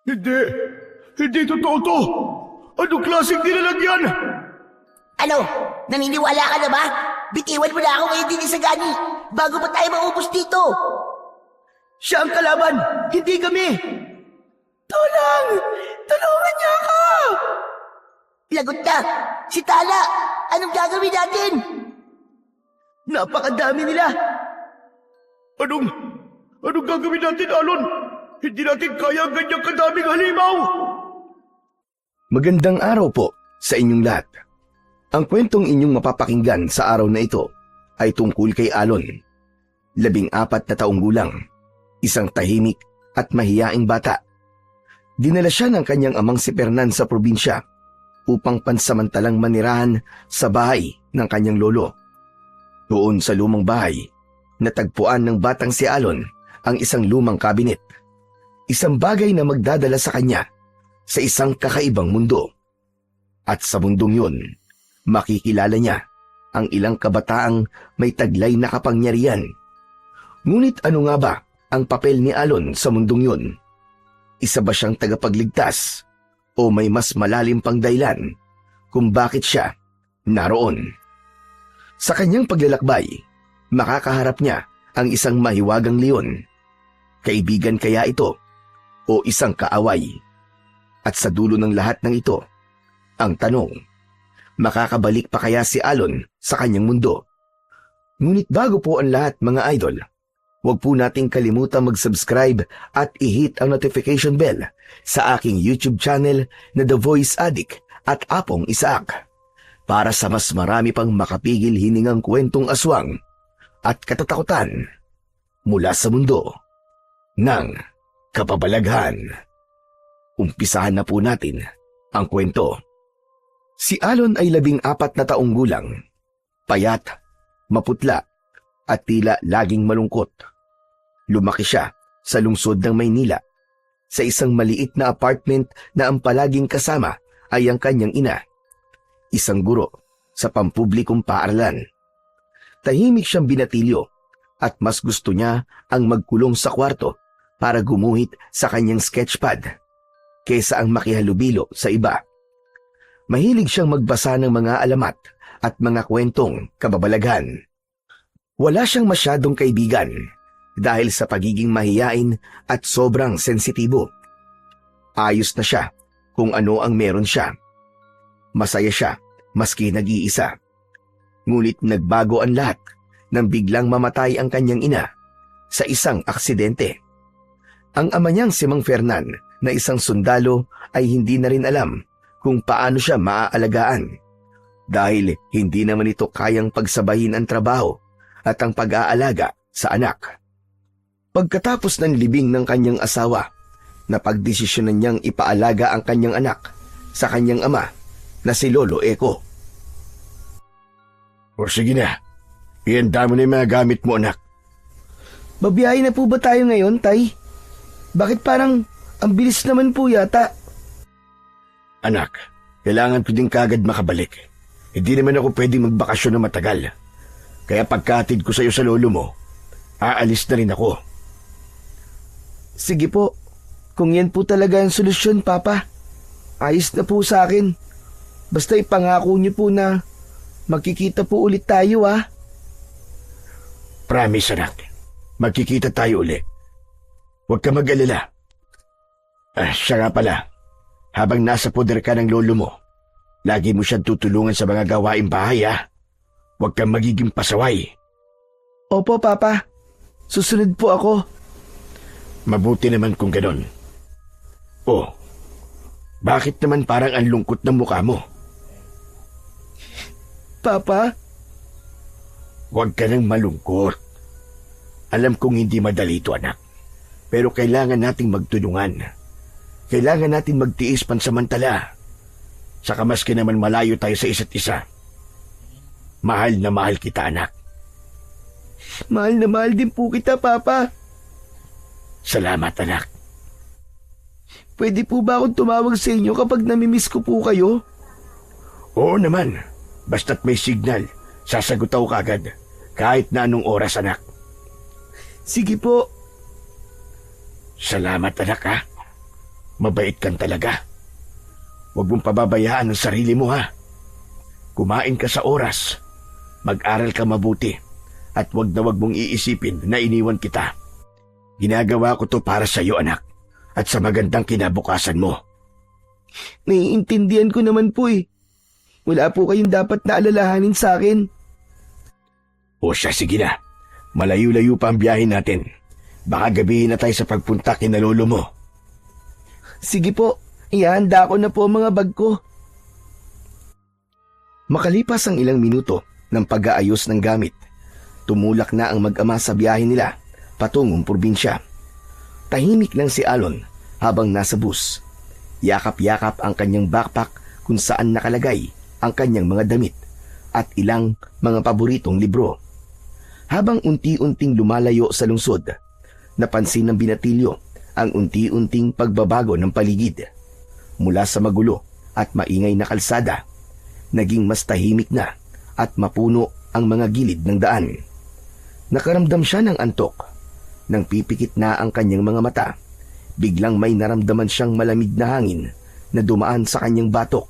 Hindi. Hindi totoo to. Anong klaseng nilalagyan? Ano? Naniniwala ka na ba? Bitiwan mo na ako ngayon din sa gani bago pa tayo maubos dito. Siya ang kalaban, hindi kami. Tulong! Tulungan niya ako! Lagot na! Si Tala! Anong gagawin natin? Napakadami nila. Anong gagawin natin, Alon? Hindi natin kaya ang ganyang kadaming halimaw. Magandang araw po sa inyong lahat. Ang kwentong inyong mapapakinggan sa araw na ito ay tungkol kay Alon, 14 na taong gulang, isang tahimik at mahiyaing bata. Dinala siya ng kanyang amang si Fernan sa probinsya upang pansamantalang manirahan sa bahay ng kanyang lolo. Doon sa lumang bahay, natagpuan ng batang si Alon ang isang lumang kabinet, isang bagay na magdadala sa kanya sa isang kakaibang mundo. At sa mundong yun, makikilala niya ang ilang kabataang may taglay na kapangyarihan. Ngunit ano nga ba ang papel ni Alon sa mundong yun? Isa ba siyang tagapagligtas o may mas malalim pang dahilan kung bakit siya naroon? Sa kanyang paglalakbay, makakaharap niya ang isang mahiwagang leon. Kaibigan kaya ito o isang kaaway? At sa dulo ng lahat ng ito, ang tanong, makakabalik pa kaya si Alon sa kanyang mundo? Ngunit bago po ang lahat mga idol, huwag po nating kalimutan mag-subscribe at i-hit ang notification bell sa aking YouTube channel na The Voice Addict at Apong Isaac para sa mas marami pang makapigil hiningang kwentong aswang at katatakutan mula sa mundo ng kababalaghan. Umpisahan na po natin ang kwento. Si Alon ay 14 na taong gulang, payat, maputla, at tila laging malungkot. Lumaki siya sa lungsod ng Maynila, sa isang maliit na apartment na ang palaging kasama ay ang kanyang ina, isang guro sa pampublikong paaralan. Tahimik siyang binatilyo at mas gusto niya ang magkulong sa kwarto para gumuhit sa kanyang sketchpad kaysa ang makihalubilo sa iba. Mahilig siyang magbasa ng mga alamat at mga kwentong kababalaghan. Wala siyang masyadong kaibigan dahil sa pagiging mahiyain at sobrang sensitibo. Ayos na siya kung ano ang meron siya. Masaya siya maski nag-iisa. Ngunit nagbago ang lahat nang biglang mamatay ang kanyang ina sa isang aksidente. Ang ama niyang si Mang Fernan na isang sundalo ay hindi na rin alam kung paano siya maaalagaan dahil hindi naman ito kayang pagsabayin ang trabaho at ang pag-aalaga sa anak. Pagkatapos ng libing ng kanyang asawa, napagdesisyonan niyang ipaalaga ang kanyang anak sa kanyang ama na si Lolo Eko. O sige na, ihanda mo na yung mga gamit mo, anak. Babiyahe na po ba tayo ngayon, Tay? Bakit parang ang bilis naman po yata? Anak, kailangan ko din kagad makabalik. Hindi naman ako pwedeng magbakasyon na matagal. Kaya pagkatid ko sa iyo sa lolo mo, aalis na rin ako. Sige po, kung yan po talaga ang solusyon, Papa. Ayos na po sa akin. Basta ipangako niyo po na magkikita po ulit tayo, ah. Promise, anak. Magkikita tayo ulit. Huwag ka mag-alala. Siya nga pala. Habang nasa poder ka ng lolo mo, lagi mo siyang tutulungan sa mga gawaing bahay, ha? Huwag kang magiging pasaway. Opo, Papa. Susunod po ako. Mabuti naman kung ganon. Oh, bakit naman parang ang lungkot ng mukha mo? Papa? Huwag ka nang malungkot. Alam kong hindi madali ito, anak. Pero kailangan nating magtulungan. Kailangan natin magtiis pansamantala. Saka maski naman malayo tayo sa isa't isa. Mahal na mahal kita, anak. Mahal na mahal din po kita, Papa. Salamat, anak. Pwede po ba akong tumawag sa inyo kapag namimiss ko po kayo? Oo naman. Basta't may signal, sasagot ako kagad. Kahit na anong oras, anak. Sige po. Salamat, anak, ha? Mabait kan talaga. Huwag mong pababayaan ang sarili mo ha. Kumain ka sa oras. Mag-aral ka mabuti. At huwag na huwag mong iisipin na iniwan kita. Ginagawa ko to para sa iyo, anak. At sa magandang kinabukasan mo. Naiintindihan ko naman po eh. Wala po kayong dapat na alalahanin sa akin. O siya, sige na. Malayo-layo pa ang biyahe natin. Baka gabihin na tayo sa pagpunta kina lolo mo. Sige po, ihanda ko na po ang mga bag ko. Makalipas ang ilang minuto ng pag-aayos ng gamit, tumulak na ang mag-ama sa biyahe nila patungong probinsya. Tahimik lang si Alon habang nasa bus. Yakap-yakap ang kanyang backpack kung saan nakalagay ang kanyang mga damit at ilang mga paboritong libro. Habang unti-unting lumalayo sa lungsod, napansin ng binatilyo ang unti-unting pagbabago ng paligid. Mula sa magulo at maingay na kalsada, naging mas tahimik na at mapuno ang mga gilid ng daan. Nakaramdam siya ng antok. Nang pipikit na ang kanyang mga mata, biglang may naramdaman siyang malamig na hangin na dumaan sa kanyang batok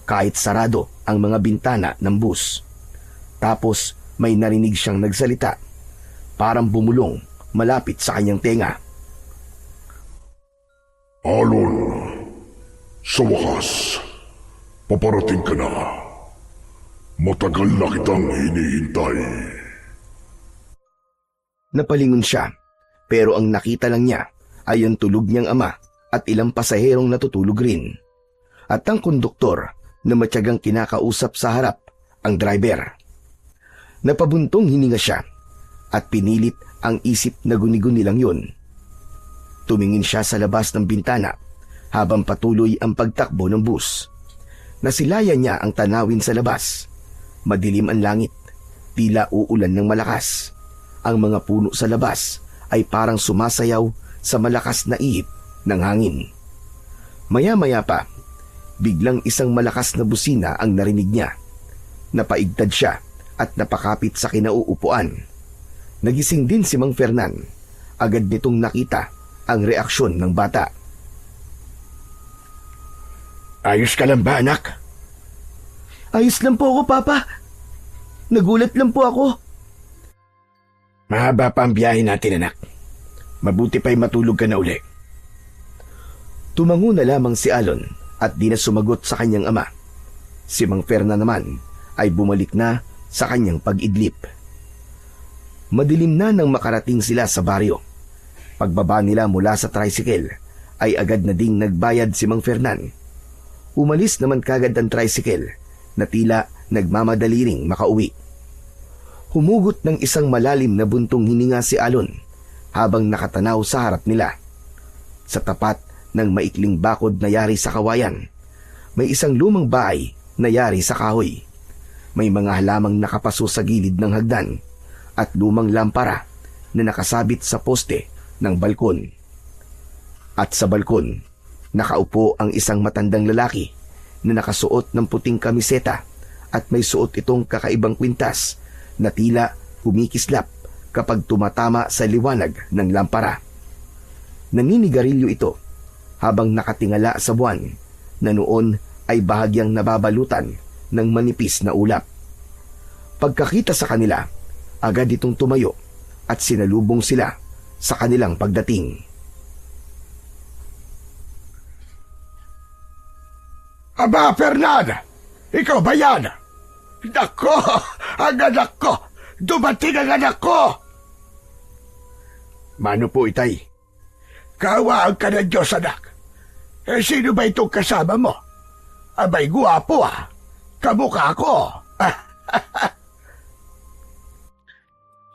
kahit sarado ang mga bintana ng bus. Tapos may narinig siyang nagsalita, parang bumulong malapit sa kanyang tenga. Alon, sa wakas, paparating ka na. Matagal na kitang hinihintay. Napalingon siya, pero ang nakita lang niya ay ang tulog niyang ama at ilang pasaherong natutulog rin. At ang konduktor na matyagang kinakausap sa harap ang driver. Napabuntong hininga siya at pinilit ang isip na guni-guni lang yun. Tumingin siya sa labas ng bintana habang patuloy ang pagtakbo ng bus. Nasilayan niya ang tanawin sa labas. Madilim ang langit, tila uulan ng malakas. Ang mga puno sa labas ay parang sumasayaw sa malakas na ihip ng hangin. Maya-maya pa, biglang isang malakas na busina ang narinig niya. Napaigtad siya at napakapit sa kinauupuan. Nagising din si Mang Fernan. Agad nitong nakita ang reaksyon ng bata. Ayos ka lang ba, anak? Ayos lang po ako, Papa. Nagulat lang po ako. Mahaba pa ang biyahe natin, anak. Mabuti pa'y matulog ka na uli. Tumango na lamang si Alon at di na sumagot sa kanyang ama. Si Mang Fernan naman ay bumalik na sa kanyang pag-idlip. Madilim na nang makarating sila sa baryo. Pagbaba nila mula sa tricycle ay agad na ding nagbayad si Mang Fernan. Umalis naman kagad ang tricycle na tila nagmamadali ring makauwi. Humugot ng isang malalim na buntong hininga si Alon habang nakatanaw sa harap nila. Sa tapat ng maikling bakod na yari sa kawayan, may isang lumang bahay na yari sa kahoy. May mga halamang nakapaso sa gilid ng hagdan at lumang lampara na nakasabit sa poste ng balkon. At sa balkon, nakaupo ang isang matandang lalaki na nakasuot ng puting kamiseta at may suot itong kakaibang kwintas na tila kumikislap kapag tumatama sa liwanag ng lampara. Naninigarilyo ito habang nakatingala sa buwan na noon ay bahagyang nababalutan ng manipis na ulap. Pagkakita sa kanila, agad itong tumayo at sinalubong sila sa kanilang pagdating. Aba, Fernan! Ikaw ba yan? Nako! Ang anak ko! Dumating ang anak ko! Mano po, itay? Kaawaan ka ng Diyos, anak. Sino ba itong kasama mo? Abay, guwapo ah. Kamukha ko.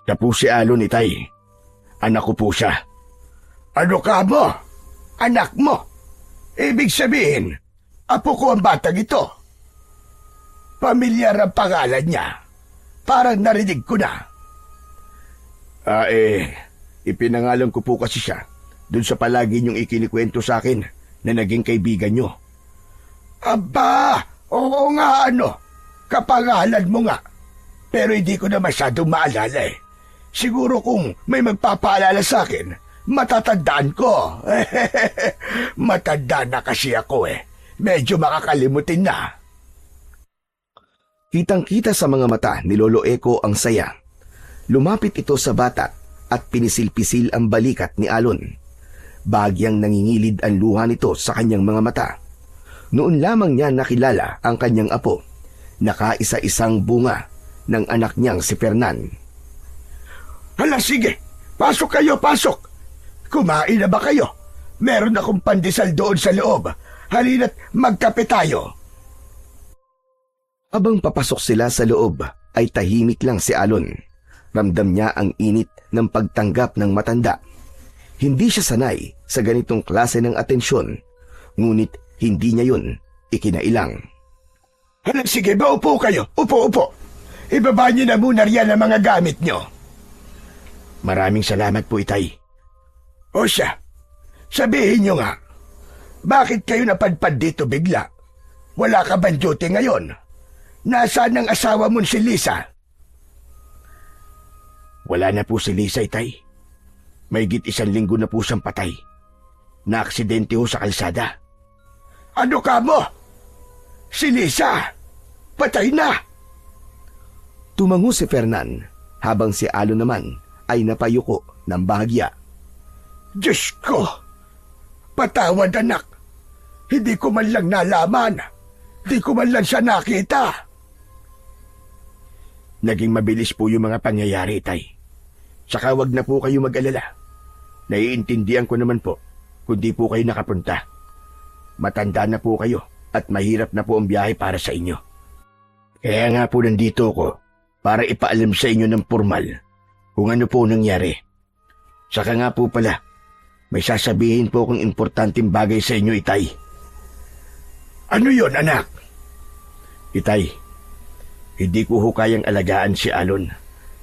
Siya po si Alon, itay. Anak ko po siya. Ano ka mo? Anak mo? Ibig sabihin, apo ko ang batang ito. Pamilyar ang pangalan niya. Parang narinig ko na. Ipinangalan ko po kasi siya dun sa palagi niyong ikinikwento sa akin na naging kaibigan niyo. Aba, oo nga ano. Kapangalan mo nga. Pero hindi ko na masyadong maalala eh. Siguro kung may magpapaalala sa akin, Matatandaan ko. Matanda na kasi ako eh. Medyo makakalimutin na. Kitang-kita sa mga mata ni Lolo Eko ang saya. Lumapit ito sa bata at pinisil-pisil ang balikat ni Alon. Bagyang nangingilid ang luha nito sa kanyang mga mata. Noon lamang niya nakilala ang kanyang apo. Nakaisa-isang bunga ng anak niyang si Fernan. Hala sige, pasok kayo, pasok. Kumain na ba kayo? Meron akong pandesal doon sa loob. Halina't magkape tayo. Habang papasok sila sa loob, ay tahimik lang si Alon. Ramdam niya ang init ng pagtanggap ng matanda. Hindi siya sanay sa ganitong klase ng atensyon, ngunit hindi niya yun ikinailang. Hala sige, maupo kayo. Upo. Ibaba niyo na muna riyan ang mga gamit niyo. Maraming salamat po, Itay. O siya, sabihin niyo nga, bakit kayo napadpad dito bigla? Wala ka bang duty ngayon? Nasaan ang asawa mo si Lisa? Wala na po si Lisa, Itay. Mahigit 1 linggo na po siyang patay. Naaksidente ho sa kalsada. Ano ka mo? Si Lisa, patay na! Tumango si Fernan, habang si Alon naman ay napayuko ng bahagya. Diyos ko! Patawad anak! Hindi ko man lang nalaman. Hindi ko man lang siya nakita. Naging mabilis po yung mga pangyayari, Tay. Saka wag na po kayo mag-alala. Naiintindihan ko naman po kung di po kayo nakapunta. Matanda na po kayo at mahirap na po ang biyahe para sa inyo. Kaya nga po nandito ko para ipaalam sa inyo ng formal kung ano po nangyari. Saka nga po pala, may sasabihin po kong importanteng bagay sa inyo, Itay. Ano yon, anak? Itay, hindi ko ho kayang alagaan si Alon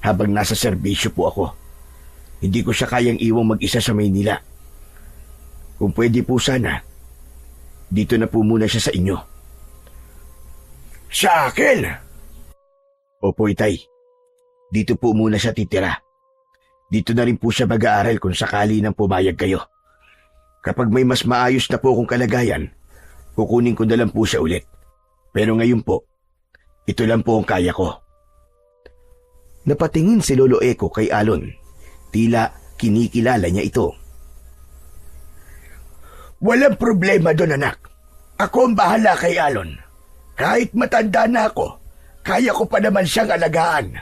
habang nasa serbisyo po ako. Hindi ko siya kayang iwang mag-isa sa Maynila. Kung pwede po sana, dito na po muna siya sa inyo. Sa akin? Opo, Itay. Dito po muna siya titira. Dito na rin po siya mag-aaral kung sakali nang pumayag kayo. Kapag may mas maayos na po akong kalagayan, kukunin ko na lang po siya ulit. Pero ngayon po, ito lang po ang kaya ko. Napatingin si Lolo Eko kay Alon. Tila kinikilala niya ito. Walang problema doon, anak. Ako ang bahala kay Alon. Kahit matanda na ako, kaya ko pa naman siyang alagaan.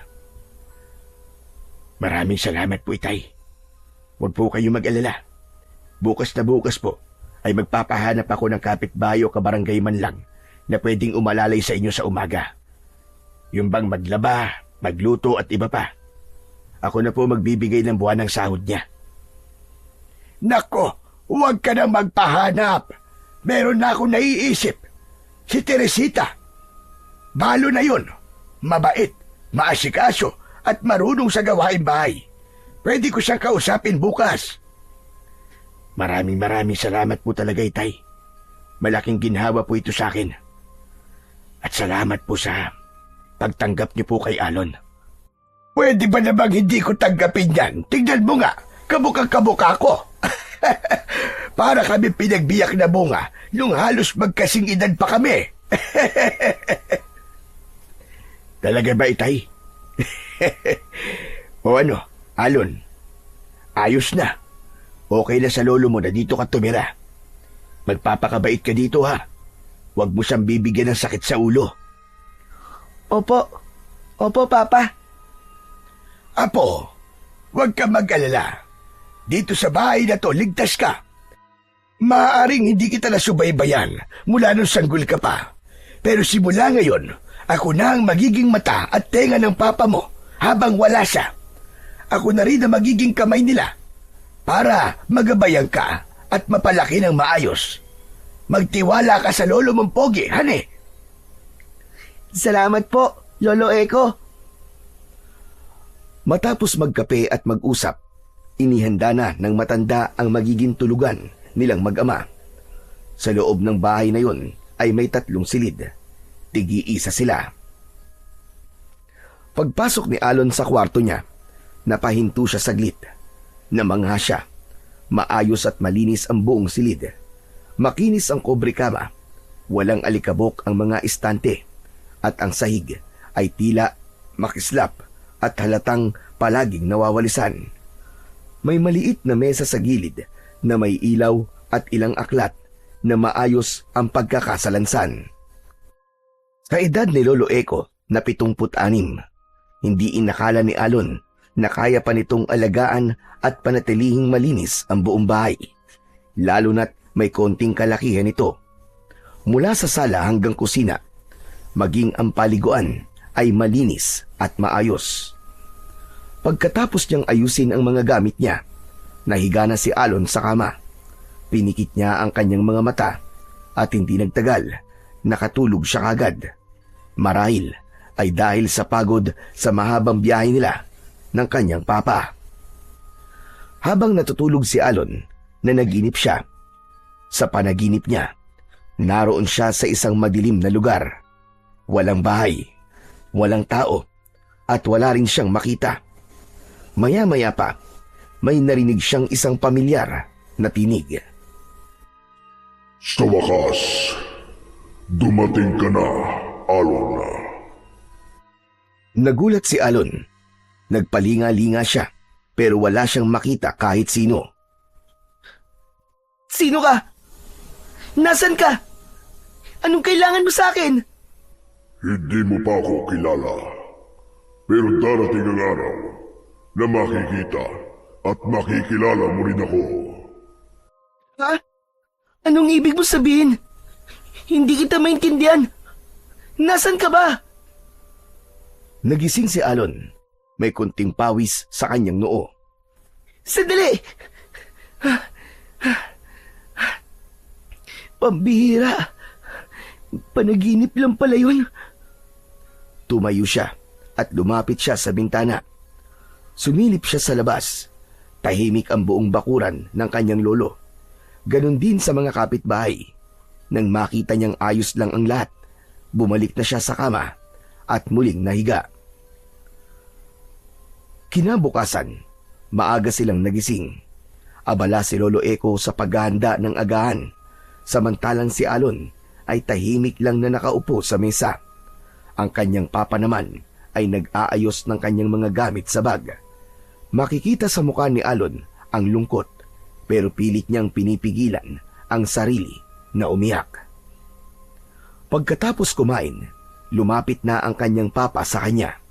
Maraming salamat po, Itay. Huwag po kayo mag-alala. Bukas na bukas po ay magpapahanap ako ng kapitbahay o kabarangay man lang na pwedeng umalalay sa inyo sa umaga. Yung bang maglaba, magluto at iba pa. Ako na po magbibigay ng buwan ng sahod niya. Nako, huwag ka na magpahanap. Meron na akong naiisip. Si Teresita. Balo na yun. Mabait, maasikaso, at marunong sa gawaing bahay. Pwede ko siyang kausapin bukas. Maraming salamat po talaga, Itay. Malaking ginhawa po ito sa akin. At salamat po sa pagtanggap niyo po kay Alon. Pwede ba namang hindi ko tanggapin yan? Tignan mo nga, kabukang-kabuka ko. Para kami pinagbiyak na bunga nung halos magkasing edad pa kami. Talaga ba, Itay? O ano, Alon, ayos na. Okay na sa lolo mo na dito ka tumira. Magpapakabait ka dito, ha? Huwag mo siyang bibigyan ng sakit sa ulo. Opo, Papa. Apo, huwag ka mag-alala. Dito sa bahay na to, ligtas ka. Maaaring hindi kita nasubaybayan mula nung sanggol ka pa. Pero simula ngayon, ako na ang magiging mata at tenga ng papa mo habang wala siya. Ako na rin ang magiging kamay nila para magabayan ka at mapalaki ng maayos. Magtiwala ka sa lolo mong pogi, hane. Salamat po, Lolo Eko. Matapos magkape at mag-usap, inihanda na ng matanda ang magiging tulugan nilang mag-ama. Sa loob ng bahay na yon ay may 3 silid. Tigi-isa sila. Pagpasok ni Alon sa kwarto niya, napahinto siya saglit. Namangha siya. Maayos at malinis ang buong silid. Makinis ang kobre kama. Walang alikabok ang mga istante. At ang sahig ay tila makislap at halatang palaging nawawalisan. May maliit na mesa sa gilid na may ilaw at ilang aklat na maayos ang pagkakasalansan. Sa edad ni Lolo Eko na 76, hindi inakala ni Alon na kaya pa nitong alagaan at panatilihing malinis ang buong bahay, lalo na't may konting kalakihan ito. Mula sa sala hanggang kusina, maging ang paliguan ay malinis at maayos. Pagkatapos niyang ayusin ang mga gamit niya, nahiga na si Alon sa kama. Pinikit niya ang kanyang mga mata at hindi nagtagal, nakatulog siya kagad. Marahil ay dahil sa pagod sa mahabang biyahe nila ng kanyang papa. Habang natutulog si Alon, nanaginip siya. Sa panaginip niya, naroon siya sa isang madilim na lugar. Walang bahay, walang tao, at wala rin siyang makita. Maya-maya pa, may narinig siyang isang pamilyar na tinig. Sa wakas, dumating ka na, Alon. Nagulat si Alon. Nagpalinga-linga siya, pero wala siyang makita kahit sino. Sino ka? Nasaan ka? Anong kailangan mo sa akin? Hindi mo pa ako kilala. Pero darating ang araw na makikita at makikilala mo rin ako. Ha? Anong ibig mo sabihin? Hindi kita maintindihan. Nasaan ka ba? Nagising si Alon. May kunting pawis sa kanyang noo. Sandali! Pambihira. Panaginip lang pala yun. Tumayo siya at lumapit siya sa bintana. Sumilip siya sa labas. Tahimik ang buong bakuran ng kanyang lolo. Ganon din sa mga kapitbahay. Nang makita niyang ayos lang ang lahat, bumalik na siya sa kama at muling nahiga. Kinabukasan, maaga silang nagising. Abala si Lolo Eko sa paghahanda ng agahan, samantalang si Alon ay tahimik lang na nakaupo sa mesa. Ang kanyang papa naman ay nag-aayos ng kanyang mga gamit sa bag. Makikita sa mukha ni Alon ang lungkot, pero pilit niyang pinipigilan ang sarili na umiyak. Pagkatapos kumain, lumapit na ang kanyang papa sa kanya.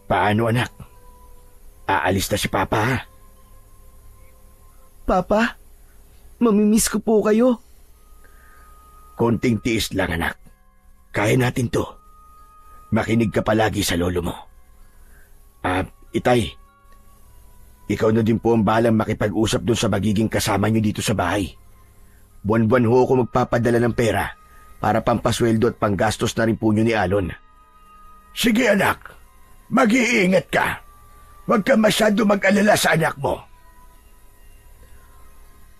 Paano anak? Aalis na si Papa ha? Papa, mamimiss ko po kayo. Konting tiis lang anak. Kaya natin to. Makinig ka palagi sa lolo mo. Itay, ikaw na din po ang bahalang makipag-usap dun sa magiging kasama nyo dito sa bahay. Buwan-buwan ho ako magpapadala ng pera para pampasweldo at panggastos na rin po nyo ni Alon. Sige anak, mag-iingat ka. Huwag ka masyado mag-alala sa anak mo.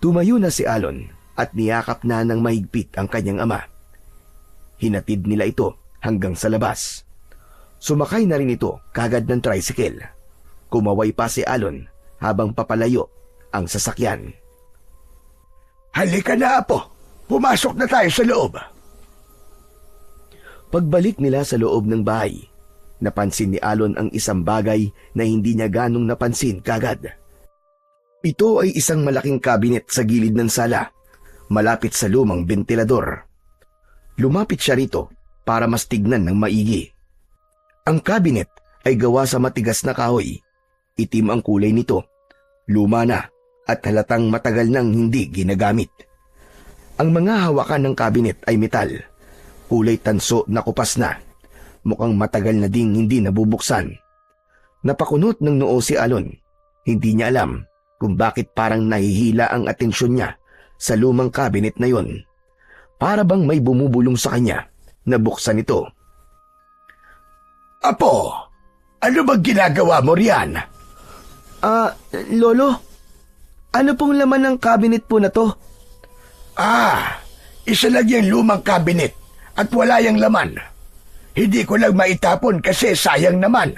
Tumayo na si Alon at niyakap na ng mahigpit ang kanyang ama. Hinatid nila ito hanggang sa labas. Sumakay na rin ito kagad ng tricycle. Kumaway pa si Alon habang papalayo ang sasakyan. Halika na apo, pumasok na tayo sa loob. Pagbalik nila sa loob ng bahay, napansin ni Alon ang isang bagay na hindi niya ganong napansin kagad. Ito ay isang malaking kabinet sa gilid ng sala, malapit sa lumang bentilador. Lumapit siya rito para mas tignan ng maigi. Ang kabinet ay gawa sa matigas na kahoy. Itim ang kulay nito, luma na at halatang matagal nang hindi ginagamit. Ang mga hawakan ng kabinet ay metal, kulay tanso na kupas na. Mukhang matagal na ding hindi nabubuksan. Napakunot ng noo si Alon. Hindi niya alam kung bakit parang nahihila ang atensyon niya sa lumang kabinet na yon. Para bang may bumubulong sa kanya na buksan ito. Apo, ano bang ginagawa mo riyan? Lolo, ano pong laman ng cabinet po na to? Isa lang yung lumang kabinet at wala yung laman. Hindi ko lang maitapon kasi sayang naman.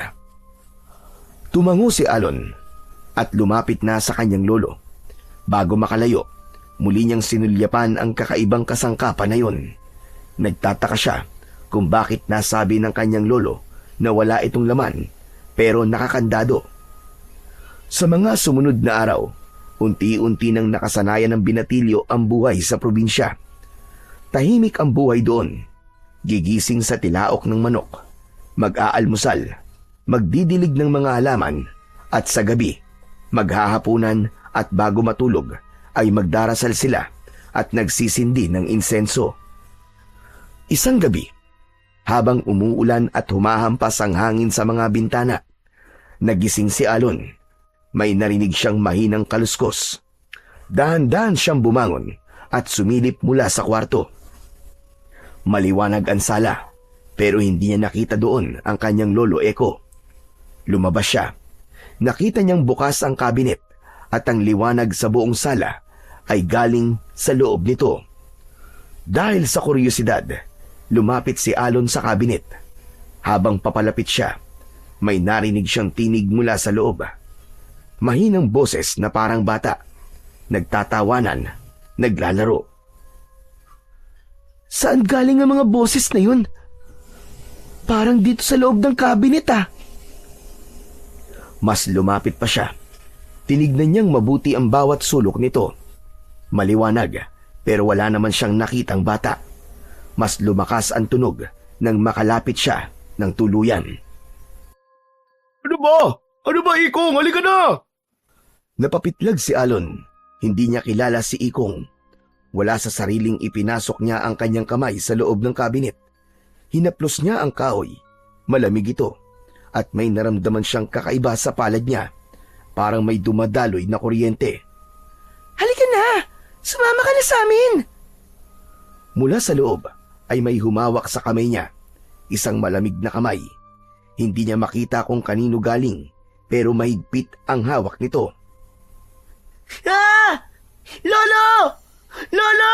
Tumango si Alon. at lumapit na sa kanyang lolo. Bago makalayo, muli niyang sinulyapan ang kakaibang kasangkapan na yun. Nagtataka siya kung bakit nasabi ng kanyang lolo na wala itong laman pero nakakandado. Sa mga sumunod na araw, unti-unti nang nakasanayan ng binatilyo ang buhay sa probinsya. Tahimik ang buhay doon. Gigising sa tilaok ng manok, mag-aalmusal, magdidilig ng mga halaman, at sa gabi, maghahapunan at bago matulog ay magdarasal sila at nagsisindi ng insenso. Isang gabi, habang umuulan at humahampas ang hangin sa mga bintana, nagising si Alon. May narinig siyang mahinang kaluskos. Dahan-dahan siyang bumangon at sumilip mula sa kwarto. Maliwanag ang sala, pero hindi niya nakita doon ang kanyang lolo Eko. Lumabas siya. Nakita niyang bukas ang kabinet at ang liwanag sa buong sala ay galing sa loob nito. Dahil sa kuryosidad, lumapit si Alon sa kabinet. Habang papalapit siya, may narinig siyang tinig mula sa loob. Mahinang boses na parang bata. Nagtatawanan, naglalaro. Saan galing ang mga boses na yun? Parang dito sa loob ng kabinet Mas lumapit pa siya. Tinignan niyang mabuti ang bawat sulok nito. Maliwanag, pero wala naman siyang nakitang bata. Mas lumakas ang tunog nang makalapit siya ng tuluyan. Ano ba? Ano ba, Ikong? Halika na! Napapitlag si Alon. Hindi niya kilala si Ikong. Wala sa sariling ipinasok niya ang kanyang kamay sa loob ng kabinet. Hinaplos niya ang kahoy. Malamig ito. At may naramdaman siyang kakaiba sa palad niya. Parang may dumadaloy na kuryente. Halika na! Sumama ka na sa amin! Mula sa loob ay may humawak sa kamay niya. Isang malamig na kamay. Hindi niya makita kung kanino galing, pero mahigpit ang hawak nito. Ah! Lolo! Lolo!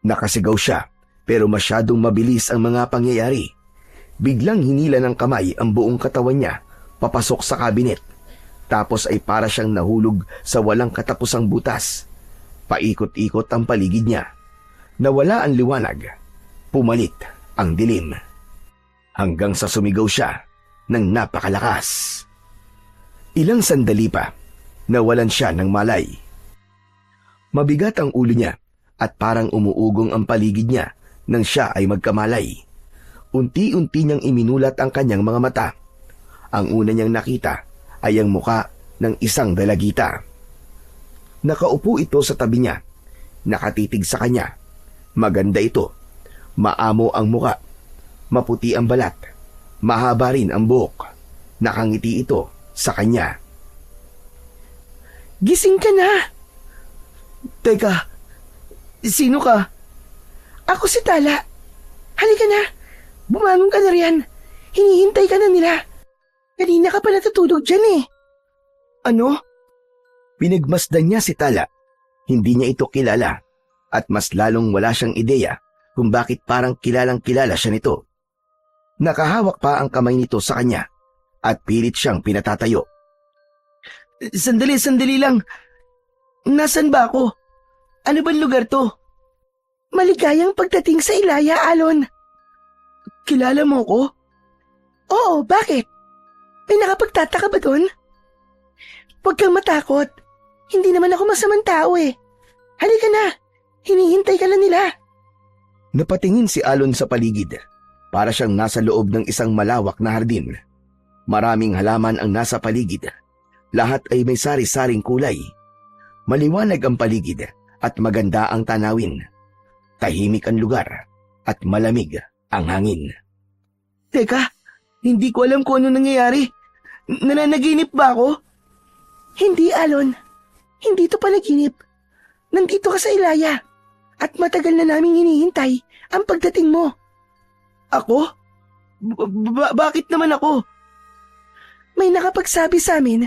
Nakasigaw siya, pero masyadong mabilis ang mga pangyayari. Biglang hinila ng kamay ang buong katawan niya papasok sa kabinet. Tapos ay para siyang nahulog sa walang katapusang butas. Paikot-ikot ang paligid niya. Nawala ang liwanag. Pumalit ang dilim. Hanggang sa sumigaw siya ng napakalakas. Ilang sandali pa, nawalan siya ng malay. Mabigat ang ulo niya at parang umuugong ang paligid niya nang siya ay magkamalay. Unti-unti niyang iminulat ang kanyang mga mata. Ang una niyang nakita ay ang muka ng isang dalagita. Nakaupo ito sa tabi niya, nakatitig sa kanya. Maganda ito, maamo ang muka, maputi ang balat, mahaba rin ang buhok. Nakangiti ito sa kanya. Gising ka na! Teka, sino ka? Ako si Tala. Halika na, bumangon ka na riyan. Hinihintay ka na nila. Kanina ka pa natutulog dyan Ano? Pinagmasdan niya si Tala. Hindi niya ito kilala at mas lalong wala siyang ideya kung bakit parang kilalang-kilala siya nito. Nakahawak pa ang kamay nito sa kanya at pilit siyang pinatatayo. Sandali lang. Nasaan ba ako? Ano bang lugar to? Maligayang pagdating sa Ilaya, Alon. Kilala mo ko? Oo, bakit? May nakapagtataka ba doon? Huwag kang matakot. Hindi naman ako masamang tao Halika na. Hinihintay ka na nila. Napatingin si Alon sa paligid. Para siyang nasa loob ng isang malawak na hardin. Maraming halaman ang nasa paligid. Lahat ay may sari-saring kulay. Maliwanag ang paligid at maganda ang tanawin. Tahimik ang lugar at malamig ang hangin. Teka, hindi ko alam kung ano nangyayari. Nananaginip ba ako? Hindi, Alon. Hindi to panaginip. Nandito ka sa Ilaya at matagal na naming hinihintay ang pagdating mo. Ako? Bakit naman ako? May nakapagsabi sa amin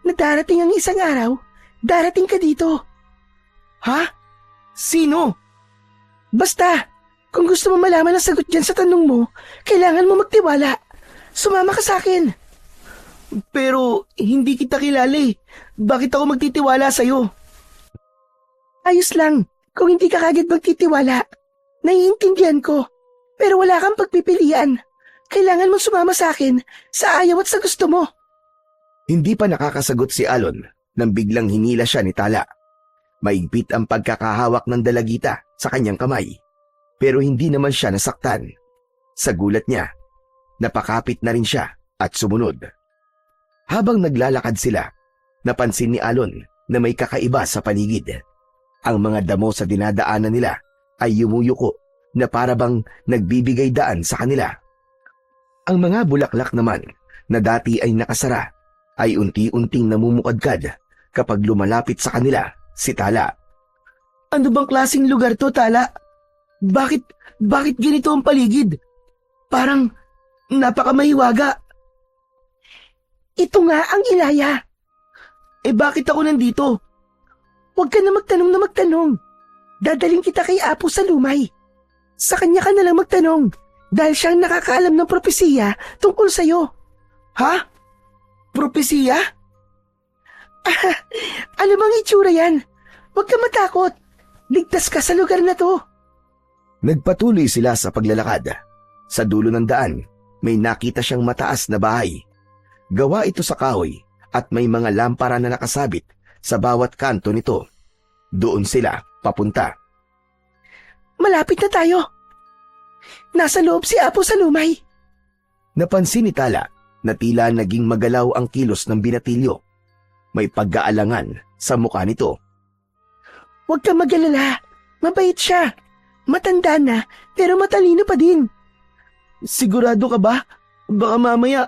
na darating ang isang araw, darating ka dito. Ha? Sino? Basta, kung gusto mo malaman ang sagot dyan sa tanong mo, kailangan mo magtiwala. Sumama ka sa akin. Pero hindi kita kilala eh. Bakit ako magtitiwala sa'yo? Ayos lang. Kung hindi ka kagad magtitiwala, naiintindihan ko. Pero wala kang pagpipilian. Kailangan mong sumama sa akin sa ayaw at sa gusto mo. Hindi pa nakakasagot si Alon nang biglang hinila siya ni Tala. Maigpit ang pagkakahawak ng dalagita sa kanyang kamay. Pero hindi naman siya nasaktan. Sa gulat niya, napakapit na rin siya at sumunod. Habang naglalakad sila, napansin ni Alon na may kakaiba sa paligid. Ang mga damo sa dinadaanan nila ay yumuyuko na parabang nagbibigay daan sa kanila. Ang mga bulaklak naman na dati ay nakasara ay unti-unting namumukadkad kapag lumalapit sa kanila si Tala. Ano bang klaseng lugar to, Tala? Bakit ganito ang paligid? Parang napakamahiwaga. Ito nga ang Ilaya. Bakit ako nandito? Huwag ka na magtanong. Dadaling kita kay Apo sa Lumay. Sa kanya ka na lang magtanong dahil siyang nakakaalam ng propesiya tungkol sa'yo. Ha? Propesiya? Ano bang itsura yan? Huwag ka matakot. Ligtas ka sa lugar na to. Nagpatuloy sila sa paglalakad. Sa dulo ng daan, may nakita siyang mataas na bahay. Gawa ito sa kahoy at may mga lampara na nakasabit sa bawat kanto nito. Doon sila papunta. Malapit na tayo. Nasa loob si Apo sa Lumay. Napansin ni Tala na tila naging magalaw ang kilos ng binatilyo. May pag-aalangan sa mukha nito. Huwag kang mag-alala. Mabait siya. Matanda na, pero matalino pa din. Sigurado ka ba? Baka mamaya,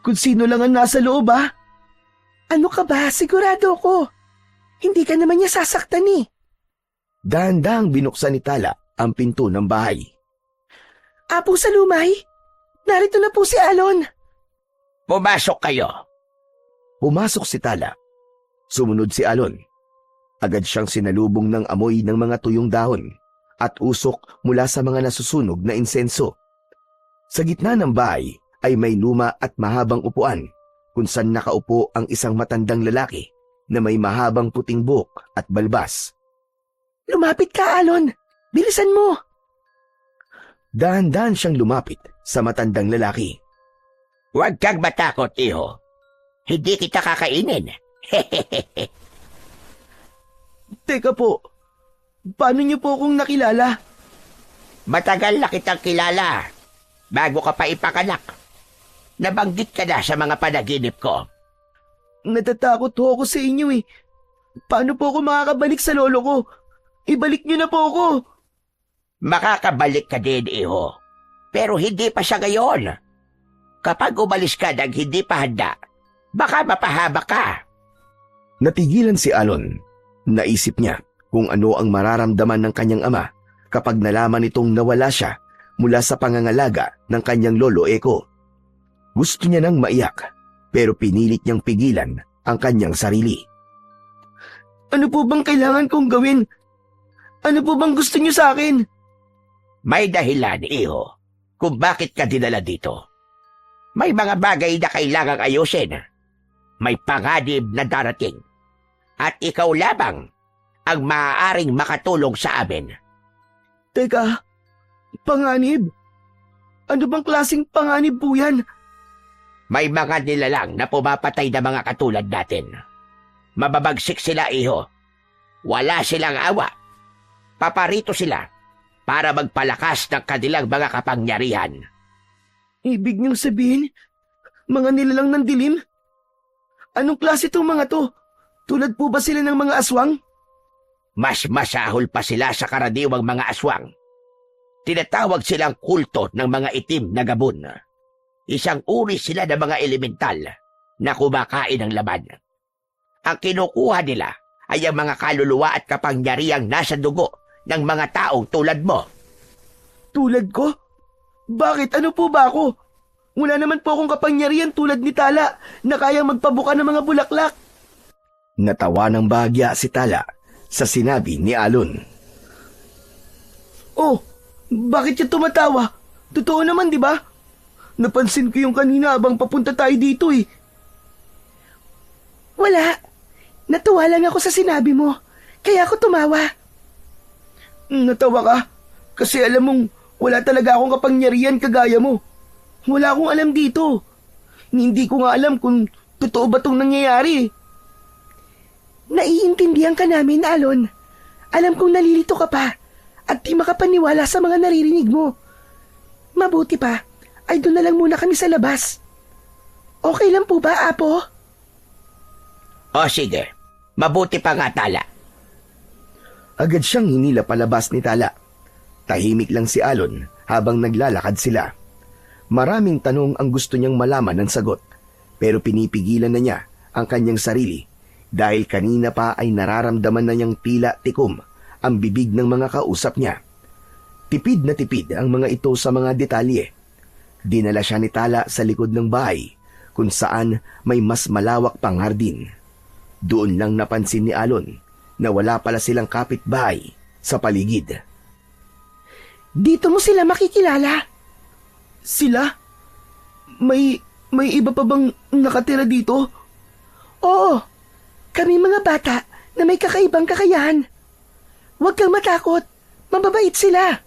kung sino lang ang nasa loob, ha? Ano ka ba? Sigurado ko. Hindi ka naman niya sasaktan eh. Dahan-dahang binuksan ni Tala ang pinto ng bahay. Apo sa Lumay, narito na po si Alon. Pumasok kayo. Pumasok si Tala. Sumunod si Alon. Agad siyang sinalubong ng amoy ng mga tuyong dahon at usok mula sa mga nasusunog na insenso. Sa gitna ng bahay ay may luma at mahabang upuan kung saan nakaupo ang isang matandang lalaki na may mahabang puting buhok at balbas. Lumapit ka, Alon. Bilisan mo. Dahan-dahan siyang lumapit sa matandang lalaki. Huwag kang matakot, iho. Hindi kita kakainin. Teka po, paano niyo po akong nakilala? Matagal na kitang kilala. Bago ka pa ipakanak. Nabanggit ka na sa mga panaginip ko. Natatakot ho ako sa inyo eh. Paano po ako makakabalik sa lolo ko? Ibalik niyo na po ako. Makakabalik ka din, iho. Pero hindi pa siya ngayon. Kapag umalis ka nang hindi pa handa, baka mapahaba ka. Natigilan si Alon. Naisip niya kung ano ang mararamdaman ng kanyang ama kapag nalaman nitong nawala siya mula sa pangangalaga ng kanyang lolo Eko. Gusto niya nang maiyak pero pinilit niyang pigilan ang kanyang sarili. Ano po bang kailangan kong gawin? Ano po bang gusto niyo sa akin? May dahilan, iho, kung bakit ka dinala dito. May mga bagay na kailangang ayusin. May panganib na darating. At ikaw lamang ang maaaring makatulong sa amin. Teka, panganib? Ano bang klaseng panganib po yan? May mga nilalang na pumapatay na mga katulad natin. Mababagsik sila, iho. Wala silang awa. Paparito sila para magpalakas ng kanilang mga kapangyarihan. Ibig niyong sabihin, mga nilalang ng dilim? Anong klase itong mga to? Tulad po ba sila ng mga aswang? Mas masahol pa sila sa karaniwang mga aswang. Tinatawag silang kulto ng mga itim na gabon. Isang uri sila ng mga elemental na kumakain ng laman. Ang kinukuha nila ay ang mga kaluluwa at kapangyarihang nasa dugo ng mga taong tulad mo. Tulad ko? Bakit? Ano po ba ako? Wala naman po akong kapangyarihan tulad ni Tala na kayang magpabuka ng mga bulaklak. Natawa ng bahagya si Tala sa sinabi ni Alon. Oh, bakit siya tumatawa? Totoo naman, di ba? Napansin ko yung kanina habang papunta tayo dito eh. Wala. Natuwa lang ako sa sinabi mo. Kaya ako tumawa. Natawa ka? Kasi alam mong wala talaga akong kapangyarihan kagaya mo. Wala akong alam dito. Hindi ko nga alam kung totoo ba itong nangyayari. Naiintindihan ka namin, Alon. Alam kong nalilito ka pa at di makapaniwala sa mga naririnig mo. Mabuti pa, ay doon na lang muna kami sa labas. Okay lang po ba, Apo? O sige, mabuti pa nga Tala. Agad siyang hinila palabas ni Tala. Tahimik lang si Alon habang naglalakad sila. Maraming tanong ang gusto niyang malaman ng sagot, pero pinipigilan na niya ang kanyang sarili dahil kanina pa ay nararamdaman na niyang tila tikom ang bibig ng mga kausap niya. Tipid na tipid ang mga ito sa mga detalye. Dinala siya ni Tala sa likod ng bahay kung saan may mas malawak pang hardin. Doon lang napansin ni Alon na wala pala silang kapitbahay sa paligid. Dito mo sila makikilala. Sila? May iba pa bang nakatira dito? Oo, kami mga bata na may kakaibang kakayahan. Huwag kang matakot, mababait sila.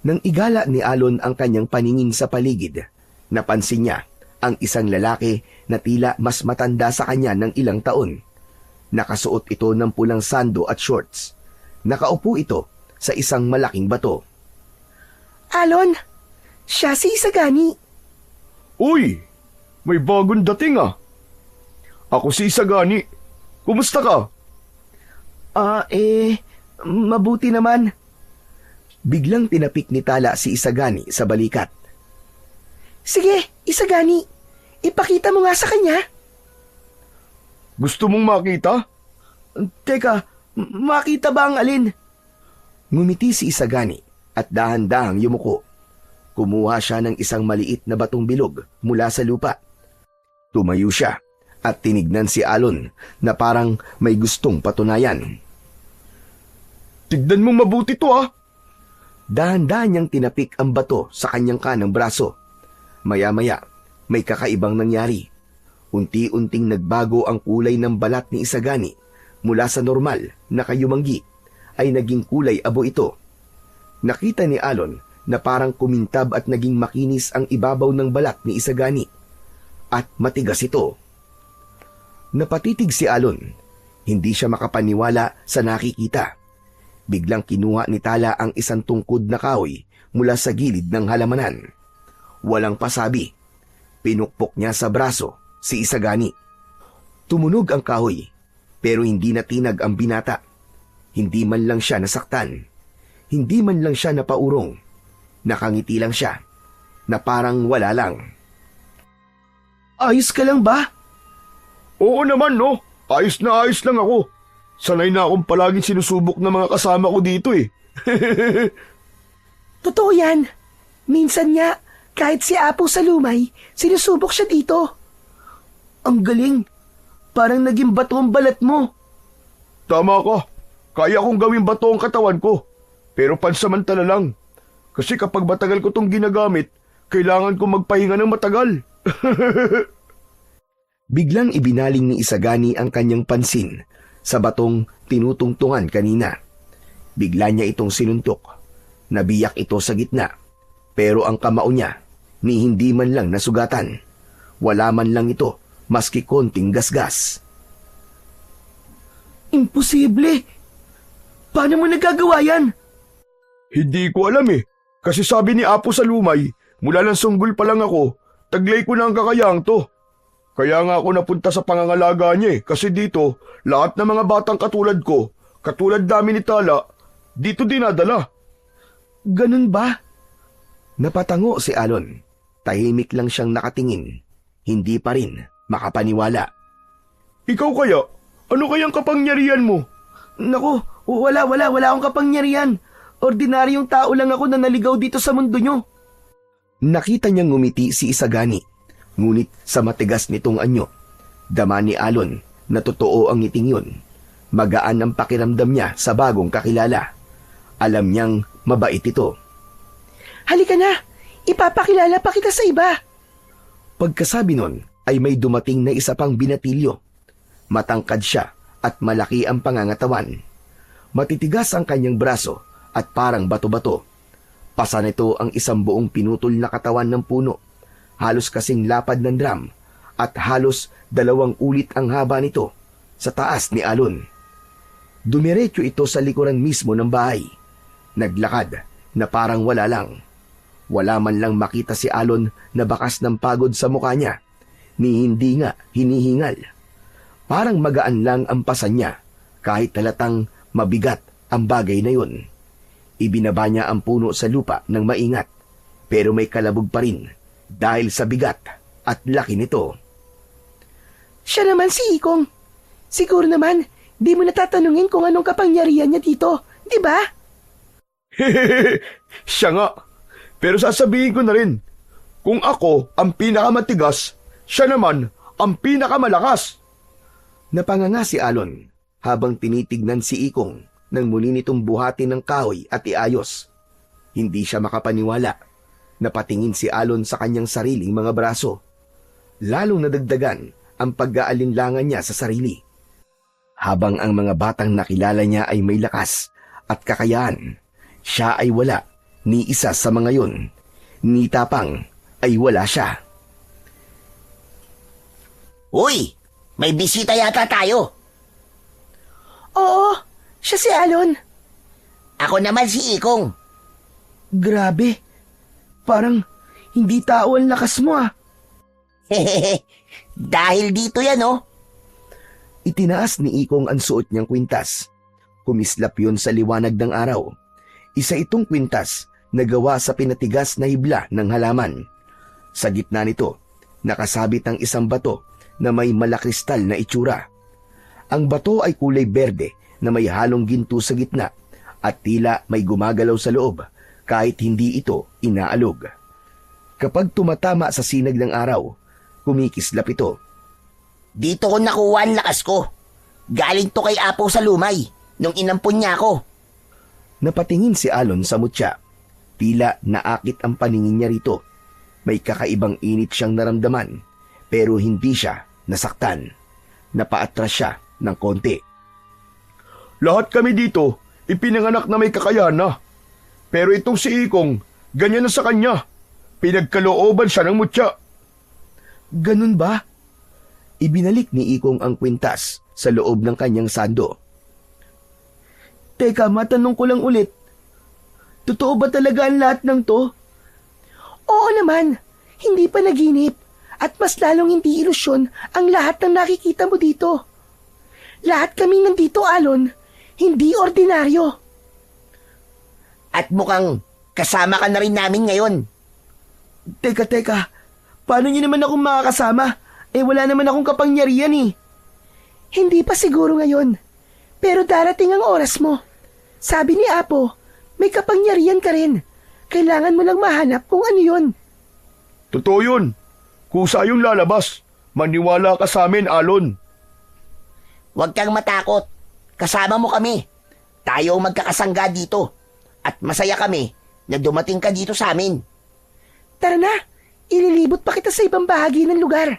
Nang igala ni Alon ang kanyang paningin sa paligid, napansin niya ang isang lalaki na tila mas matanda sa kanya ng ilang taon. Nakasuot ito ng pulang sando at shorts. Nakaupo ito sa isang malaking bato. Alon, siya si Isagani. Uy, may bagong dating ah. Ako si Isagani. Kumusta ka? Mabuti naman. Biglang tinapik ni Tala si Isagani sa balikat. Sige, Isagani, ipakita mo nga sa kanya. Gusto mong makita? Teka, makita ba ang alin? Ngumiti si Isagani at dahan-dahang yumuko. Kumuha siya ng isang maliit na batong bilog mula sa lupa. Tumayo siya at tinignan si Alon na parang may gustong patunayan. Tignan mong mabuti to ah. Dahan-dahan niyang tinapik ang bato sa kanyang kanang braso. Maya-maya, may kakaibang nangyari. Unti-unting nagbago ang kulay ng balat ni Isagani mula sa normal na kayumanggi ay naging kulay abo ito. Nakita ni Alon na parang kumintab at naging makinis ang ibabaw ng balat ni Isagani at matigas ito. Napatitig si Alon. Hindi siya makapaniwala sa nakikita. Biglang kinuha ni Tala ang isang tungkod na kahoy mula sa gilid ng halamanan. Walang pasabi. Pinukpok niya sa braso si Isagani. Tumunog ang kahoy, pero hindi natinag ang binata. Hindi man lang siya nasaktan. Hindi man lang siya napaurong. Nakangiti lang siya, na parang wala lang. Ayos ka lang ba? Oo naman no. Ayos lang ako. Sanay na akong palaging sinusubok ng mga kasama ko dito eh. Totoo yan. Minsan nga, kahit si Apo sa lumay, sinusubok siya dito. Ang galing. Parang naging bato ang balat mo. Tama ka. Kaya kong gawing bato ang katawan ko. Pero pansamantala lang. Kasi kapag matagal ko tong ginagamit, kailangan kong magpahinga ng matagal. Biglang ibinaling ni Isagani ang kanyang pansin sa batong tinutungtungan kanina. Bigla niya itong sinuntok. Nabiyak ito sa gitna. Pero ang kamao niya, ni hindi man lang nasugatan. Wala man lang ito, maski konting gasgas. Imposible. Paano mo nagagawa yan? Hindi ko alam eh. Kasi sabi ni Apo sa lumay, mula lang sunggol pa lang ako, taglay ko na ang kakayang to. Kaya nga ako napunta sa pangangalaga niya eh, kasi dito, lahat ng mga batang katulad ko, katulad namin ni Tala, dito dinadala. Ganun ba? Napatango si Alon. Tahimik lang siyang nakatingin. Hindi pa rin makapaniwala. Ikaw kaya? Ano kayang kapangyarihan mo? Naku, wala akong kapangyarihan. Ordinaryong tao lang ako na naligaw dito sa mundo nyo. Nakita niyang ngumiti si Isagani, ngunit sa matigas nitong anyo, dama ni Alon na totoo ang ngiting yun. Magaan ang pakiramdam niya sa bagong kakilala. Alam niyang mabait ito. Halika na, ipapakilala pa kita sa iba. Pagkasabi nun ay may dumating na isa pang binatilyo Matangkad siya at malaki ang pangangatawan. Matitigas ang kanyang braso at parang bato-bato. Pasa nito ang isang buong pinutol na katawan ng puno, halos kasing lapad ng drum, at halos 2 ulit ang haba nito sa taas ni Alon. Dumiretso ito sa likuran mismo ng bahay. Naglakad na parang wala lang. Wala man lang makita si Alon na bakas ng pagod sa mukha niya, ni hindi nga hinihingal. Parang magaan lang ang pasa niya kahit talatang mabigat ang bagay na yun. Ibinaba niya ang puno sa lupa ng maingat, pero may kalabog pa rin dahil sa bigat at laki nito. Siya naman si Ikong. Siguro naman, di mo natatanungin kung anong kapangyarihan niya dito, di ba? Siya nga. Pero sasabihin ko na rin, kung ako ang pinakamatigas, siya naman ang pinakamalakas. Napanganga si Alon habang tinitignan si Ikong nang muli nitong buhatin ng kahoy at iayos. Hindi siya makapaniwala. Napatingin si Alon sa kanyang sariling mga braso. Lalong nadagdagan ang pag-aalinlangan niya sa sarili. Habang ang mga batang nakilala niya ay may lakas at kakayahan, siya ay wala ni isa sa mga yun. Ni tapang ay wala siya. Uy, may bisita yata tayo. Oo, siya si Alon. Ako naman si Ikong. Grabe, parang hindi tao ang lakas mo ah. Hehehe, dahil dito yan oh. Itinaas ni Ikong ang suot niyang kwintas. Kumislap yun sa liwanag ng araw. Isa itong kwintas na gawa sa pinatigas na hibla ng halaman. Sa gitna nito, nakasabit ang isang bato na may malakristal na itsura. Ang bato ay kulay berde na may halong ginto sa gitna at tila may gumagalaw sa loob kahit hindi ito inaalog. Kapag tumatama sa sinag ng araw, kumikislap ito. Dito ko nakuha ang lakas ko. Galing to kay Apo sa Lumay, nung inampun niya ako. Napatingin si Alon sa mutya. Tila naakit ang paningin niya rito. May kakaibang init siyang naramdaman, pero hindi siya nasaktan. Napaatras siya ng konti. Lahat kami dito, ipinanganak na may kakayahan na. Pero itong si Ikong, ganyan na sa kanya. Pinagkalooban siya ng mutya. Ganun ba? Ibinalik ni Ikong ang kwintas sa loob ng kanyang sando. Teka, matanong ko lang ulit. Totoo ba talaga ang lahat ng to? Oo naman, hindi pa naginip. At mas lalong hindi ilusyon ang lahat ng nakikita mo dito. Lahat kami nandito, Alon. Hindi ordinaryo. At mukhang kasama ka na rin namin ngayon. Teka. Paano niyo naman akong makakasama? Wala naman akong kapangyarihan eh. Hindi pa siguro ngayon. Pero darating ang oras mo. Sabi ni Apo, may kapangyarihan ka rin. Kailangan mo lang mahanap kung ano yun. Totoo yun. Kusa yung lalabas. Maniwala ka sa amin, Alon. Huwag kang matakot. Kasama mo kami. Tayo ang magkakasangga dito. At masaya kami na dumating ka dito sa amin. Tara na, ililibot pa kita sa ibang bahagi ng lugar.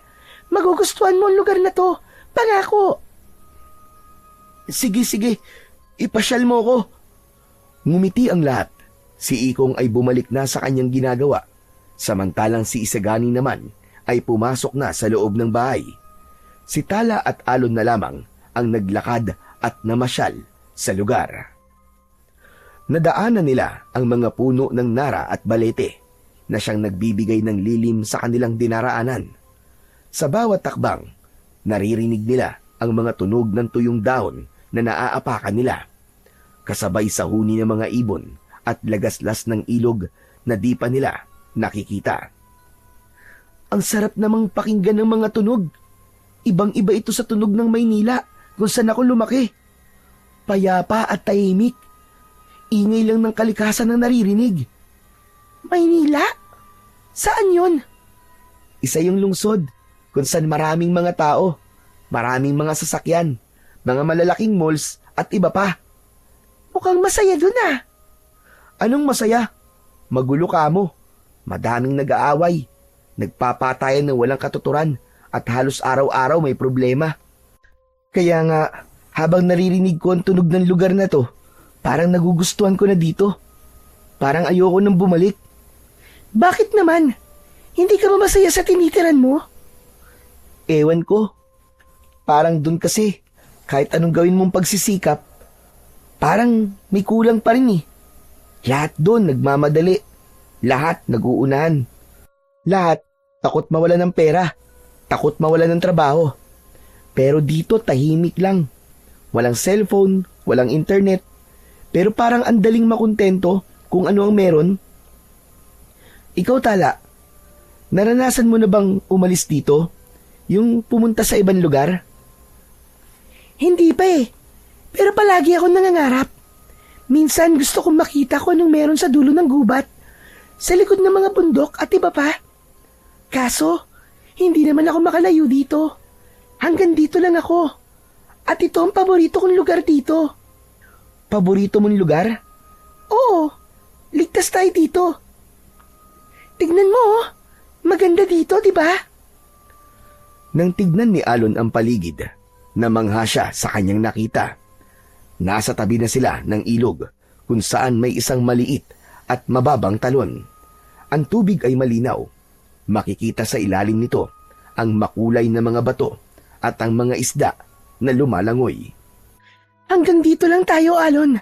Magugustuhan mo ang lugar na to. Pangako. Sige. Ipasyal mo ko. Ngumiti ang lahat. Si Ikong ay bumalik na sa kanyang ginagawa. Samantalang si Isagani naman ay pumasok na sa loob ng bahay. Si Tala at Alon na lamang ang naglakad at namasyal sa lugar. Nadaanan nila ang mga puno ng nara at balete na siyang nagbibigay ng lilim sa kanilang dinaraanan. Sa bawat takbang, naririnig nila ang mga tunog ng tuyong dahon na naaapakan nila. Kasabay sa huni ng mga ibon at lagaslas ng ilog na di pa nila nakikita. Ang sarap namang pakinggan ng mga tunog. Ibang-iba ito sa tunog ng Maynila kung saan ako lumaki. Payapa at tahimik. Ingay lang ng kalikasan ang naririnig. Maynila? Saan yun? Isa yung lungsod kung saan maraming mga tao, maraming mga sasakyan, mga malalaking malls at iba pa. Mukhang masaya dun ah. Anong masaya? Magulo ka mo. Madaming nag-aaway. Nagpapatayan ng walang katuturan at halos araw-araw may problema. Kaya nga, habang naririnig ko ang tunog ng lugar na to, parang nagugustuhan ko na dito. Parang ayoko nang bumalik. Bakit naman? Hindi ka ba masaya sa tinitiran mo? Ewan ko. Parang dun kasi, kahit anong gawin mong pagsisikap, parang may kulang pa rin eh. Lahat dun nagmamadali. Lahat nag-uunahan. Lahat takot mawalan ng pera. Takot mawalan ng trabaho. Pero dito tahimik lang. Walang cellphone, walang internet. Pero parang andaling makontento kung ano ang meron. Ikaw, Tala, naranasan mo na bang umalis dito? Yung pumunta sa ibang lugar? Hindi pa eh. Pero palagi ako nangangarap. Minsan gusto kong makita kung anong meron sa dulo ng gubat, sa likod ng mga bundok at iba pa. Kaso, hindi naman ako makalayo dito. Hanggang dito lang ako. At ito ang paborito kong lugar dito. Paborito mong lugar? Oo, ligtas tayo dito. Tignan mo, maganda dito, di ba? Nang tignan ni Alon ang paligid, namangha siya sa kanyang nakita. Nasa tabi na sila ng ilog kung saan may isang maliit at mababang talon. Ang tubig ay malinaw. Makikita sa ilalim nito ang makulay na mga bato at ang mga isda na lumalangoy. Hanggang dito lang tayo, Alon.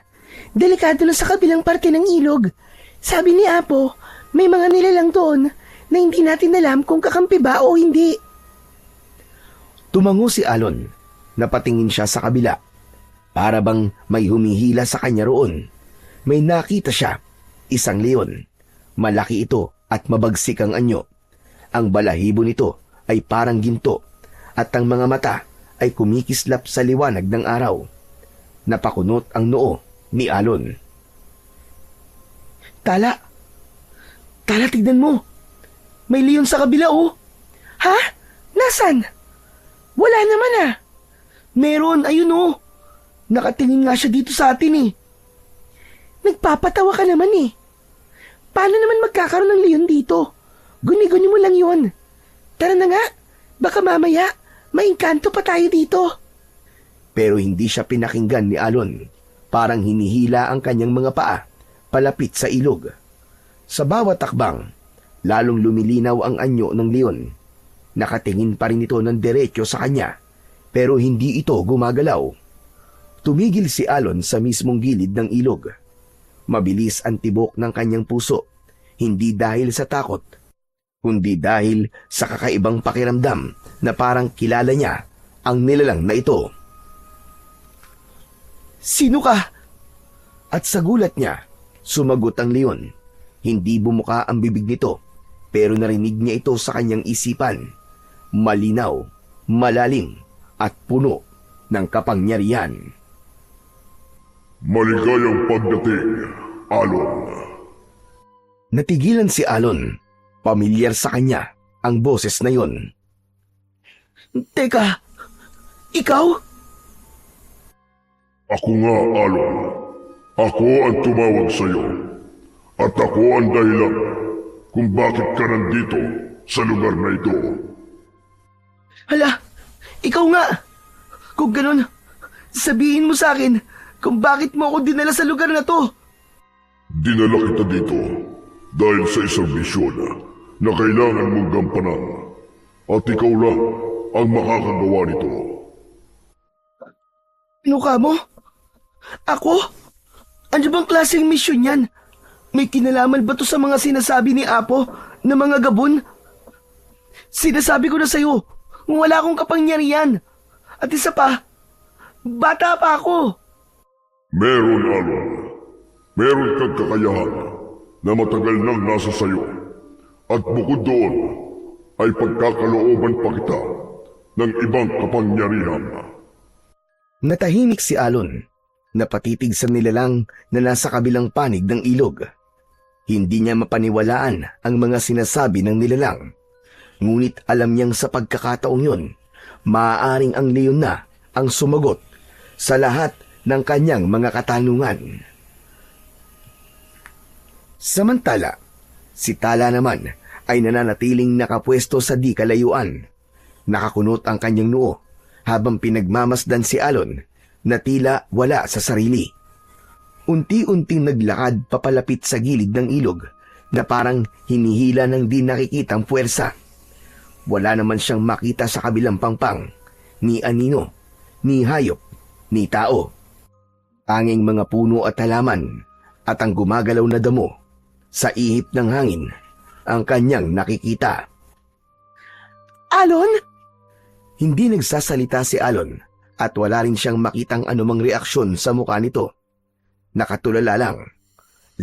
Delikado lang sa kabilang parte ng ilog. Sabi ni Apo, may mga nilalang doon na hindi natin alam kung kakampi ba o hindi. Tumango si Alon. Napatingin siya sa kabila. Para bang may humihila sa kanya roon. May nakita siya, isang leon. Malaki ito at mabagsik ang anyo. Ang balahibo nito ay parang ginto at ang mga mata ay kumikislap sa liwanag ng araw. Napakunot ang noo ni Alon. Tala, tignan mo. May leon sa kabila, oh. Ha? Nasaan? Wala naman ah. Meron, ayun oh. Nakatingin nga siya dito sa atin eh. Nagpapatawa ka naman eh. Paano naman magkakaroon ng leon dito? Guni-guni mo lang yon. Tara na nga, baka mamaya maingkanto pa tayo dito. Pero hindi siya pinakinggan ni Alon. Parang hinihila ang kanyang mga paa palapit sa ilog. Sa bawat takbang, lalong lumilinaw ang anyo ng leon. Nakatingin pa rin ito ng diretso sa kanya, pero hindi ito gumagalaw. Tumigil si Alon sa mismong gilid ng ilog. Mabilis ang tibok ng kanyang puso, hindi dahil sa takot, kundi dahil sa kakaibang pakiramdam na parang kilala niya ang nilalang na ito. Sino ka? At sa gulat niya, sumagot ang leon. Hindi bumuka ang bibig nito, pero narinig niya ito sa kanyang isipan. Malinaw, malalim, at puno ng kapangyarihan. Maligayang pagdating, Alon. Natigilan si Alon. Pamilyar sa kanya ang boses na yon. Teka, ikaw? Ako nga, Alon. Ako ang tumawag sa'yo. At ako ang dahilan kung bakit ka nandito sa lugar na ito. Hala, ikaw nga. Kung ganun, sabihin mo sa akin kung bakit mo ako dinala sa lugar na to. Dinala kita dito dahil sa isang misyon na kailangan mong gampanan. At ikaw lang ang makakagawa nito. Ano ka mo? Ako? Ano bang klaseng misyon yan? May kinalaman ba to sa mga sinasabi ni Apo na mga gabon? Sinasabi ko na sa'yo, wala akong kapangyarihan. At isa pa, bata pa ako. Meron, Alon. Meron kang kakayahan na matagal nang nasa sayo. At bukod doon, ay pagkakalooban pa kita ng ibang kapangyarihan. Natahimik si Alon. Napatitig sa nilalang na nasa kabilang panig ng ilog. Hindi niya mapaniwalaan ang mga sinasabi ng nilalang. Ngunit alam niyang sa pagkakataong yun, maaaring ang leon na ang sumagot sa lahat ng kanyang mga katanungan. Samantala, si Tala naman ay nananatiling nakapwesto sa di kalayuan. Nakakunot ang kanyang noo habang pinagmamasdan si Alon na tila wala sa sarili. Unti-unting naglakad papalapit sa gilid ng ilog na parang hinihila ng di nakikitang puwersa. Wala naman siyang makita sa kabilang pangpang, ni anino, ni hayop, ni tao. Tanging mga puno at halaman at ang gumagalaw na damo sa ihip ng hangin ang kanyang nakikita. Alon? Hindi nagsasalita si Alon at wala rin siyang makitang anumang reaksyon sa mukha nito. Nakatulala lang,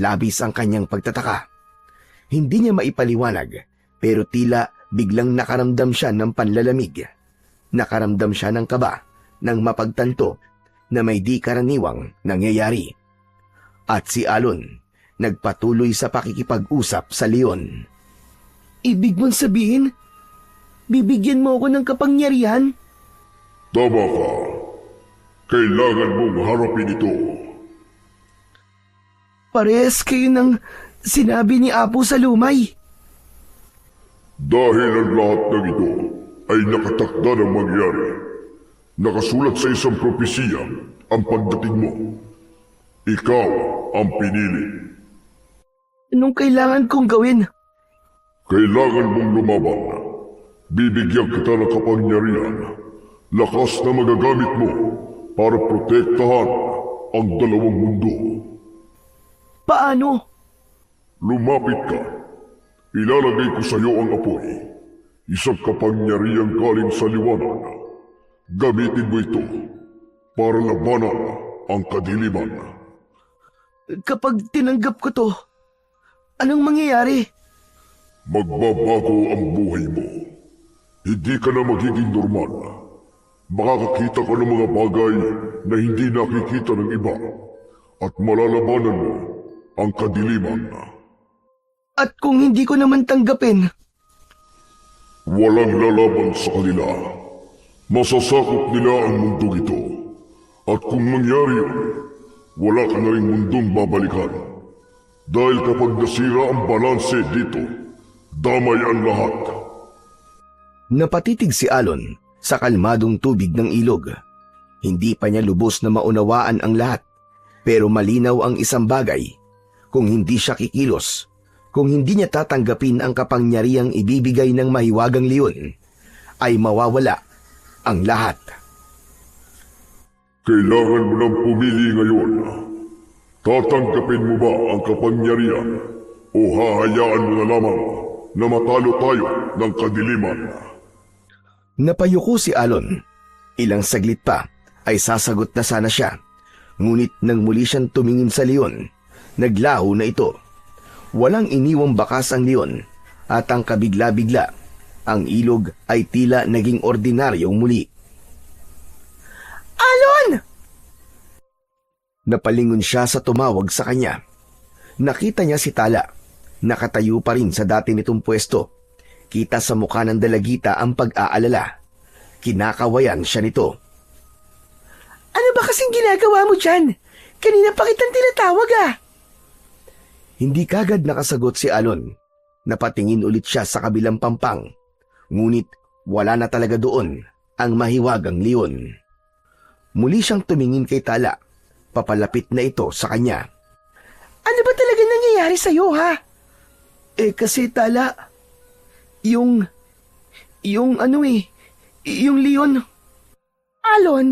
labis ang kanyang pagtataka. Hindi niya maipaliwanag pero tila biglang nakaramdam siya ng panlalamig. Nakaramdam siya ng kaba nang mapagtanto na may di karaniwang nangyayari. At si Alon nagpatuloy sa pakikipag-usap sa leon. Ibig mong sabihin, bibigyan mo ako ng kapangyarihan? Tama ka. Kailangan mong harapin ito. Parehas kayo ng sinabi ni Apo sa lumay. Dahil ang lahat ng ito ay nakatakda ng mangyari. Nakasulat sa isang propesiya ang pagdating mo. Ikaw ang pinili. Anong kailangan kong gawin? Kailangan mong lumaban. Bibigyan kita ng kapangyarihan. Lakas na magagamit mo para protektahan ang dalawang mundo. Paano? Lumapit ka. Ilalagay ko sa iyo ang apoy. Isang kapangyarihang galing sa liwanag. Gamitin mo ito para labanan ang kadiliman. Kapag tinanggap ko to, anong mangyayari? Magbabago ang buhay mo. Hindi ka na magiging normal. Makakakita ka ng mga bagay na hindi nakikita ng iba at malalabanan mo ang kadiliman. At kung hindi ko naman tanggapin, Walang lalaban sa kanila. Masasakop nila ang mundong ito. At kung mangyari yun, wala ka na rin mundong babalikan. Dahil kapag nasira ang balanse dito, damay ang lahat. Napatitig si Alon sa kalmadong tubig ng ilog. Hindi pa niya lubos na maunawaan ang lahat, pero malinaw ang isang bagay. Kung hindi siya kikilos, kung hindi niya tatanggapin ang kapangyarihang ibibigay ng mahiwagang leon, ay mawawala ang lahat. Kailangan mo nang pumili ngayon. Tatanggapin mo ba ang kapangyarihan o hahayaan mo na lamang na matalo tayo ng kadiliman? Napayuko si Alon. Ilang saglit pa ay sasagot na sana siya. Ngunit nang muli siyang tumingin sa leon, naglaho na ito. Walang iniwang bakas ang leon at ang kabigla-bigla, ang ilog ay tila naging ordinaryong muli. Alon! Napalingon siya sa tumawag sa kanya. Nakita niya si Tala. Nakatayo pa rin sa dati nitong pwesto. Kita sa mukha ng dalagita ang pag-aalala. Kinakawayan siya nito. Ano ba kasing ginagawa mo dyan? Kanina pa kitang tinatawag ah. Hindi kagad nakasagot si Alon. Napatingin ulit siya sa kabilang pampang. Ngunit wala na talaga doon ang mahiwagang leon. Muli siyang tumingin kay Tala. Papalapit na ito sa kanya. Ano ba talaga nangyayari sa'yo ha? Kasi Tala, yung leon. Alon,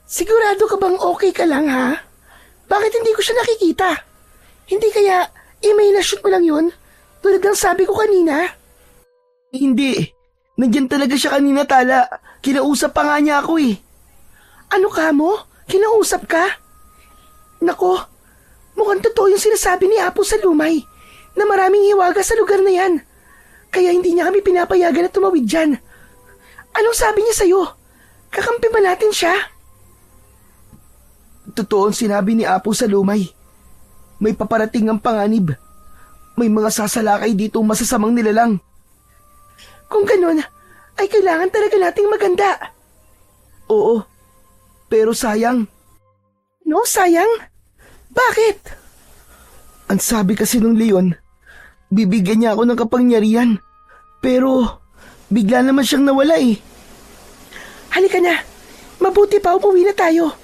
sigurado ka bang okay ka lang ha? Bakit hindi ko siya nakikita? Hindi kaya imahinasyon mo lang yun? Tulad ng sabi ko kanina? Hindi. Nandyan talaga siya kanina, Tala. Kinausap pa nga niya ako eh. Ano ka mo? Kinausap ka? Nako, mukhang totoo yung sinasabi ni Apo sa lumay na maraming hiwaga sa lugar na yan. Kaya hindi niya kami pinapayagan na tumawid dyan. Anong sabi niya sa'yo? Kakampi ba natin siya? Totoo ang sinabi ni Apo sa lumay. May paparating ang panganib. May mga sasalakay dito masasamang nilalang. Kung ganun, ay kailangan talaga nating maganda. Oo, pero sayang. No, sayang? Bakit? Ang sabi kasi ng leon, bibigyan niya ako ng kapangyarihan. Pero bigla naman siyang nawala eh. Halika na, Mabuti pa umuwi na tayo.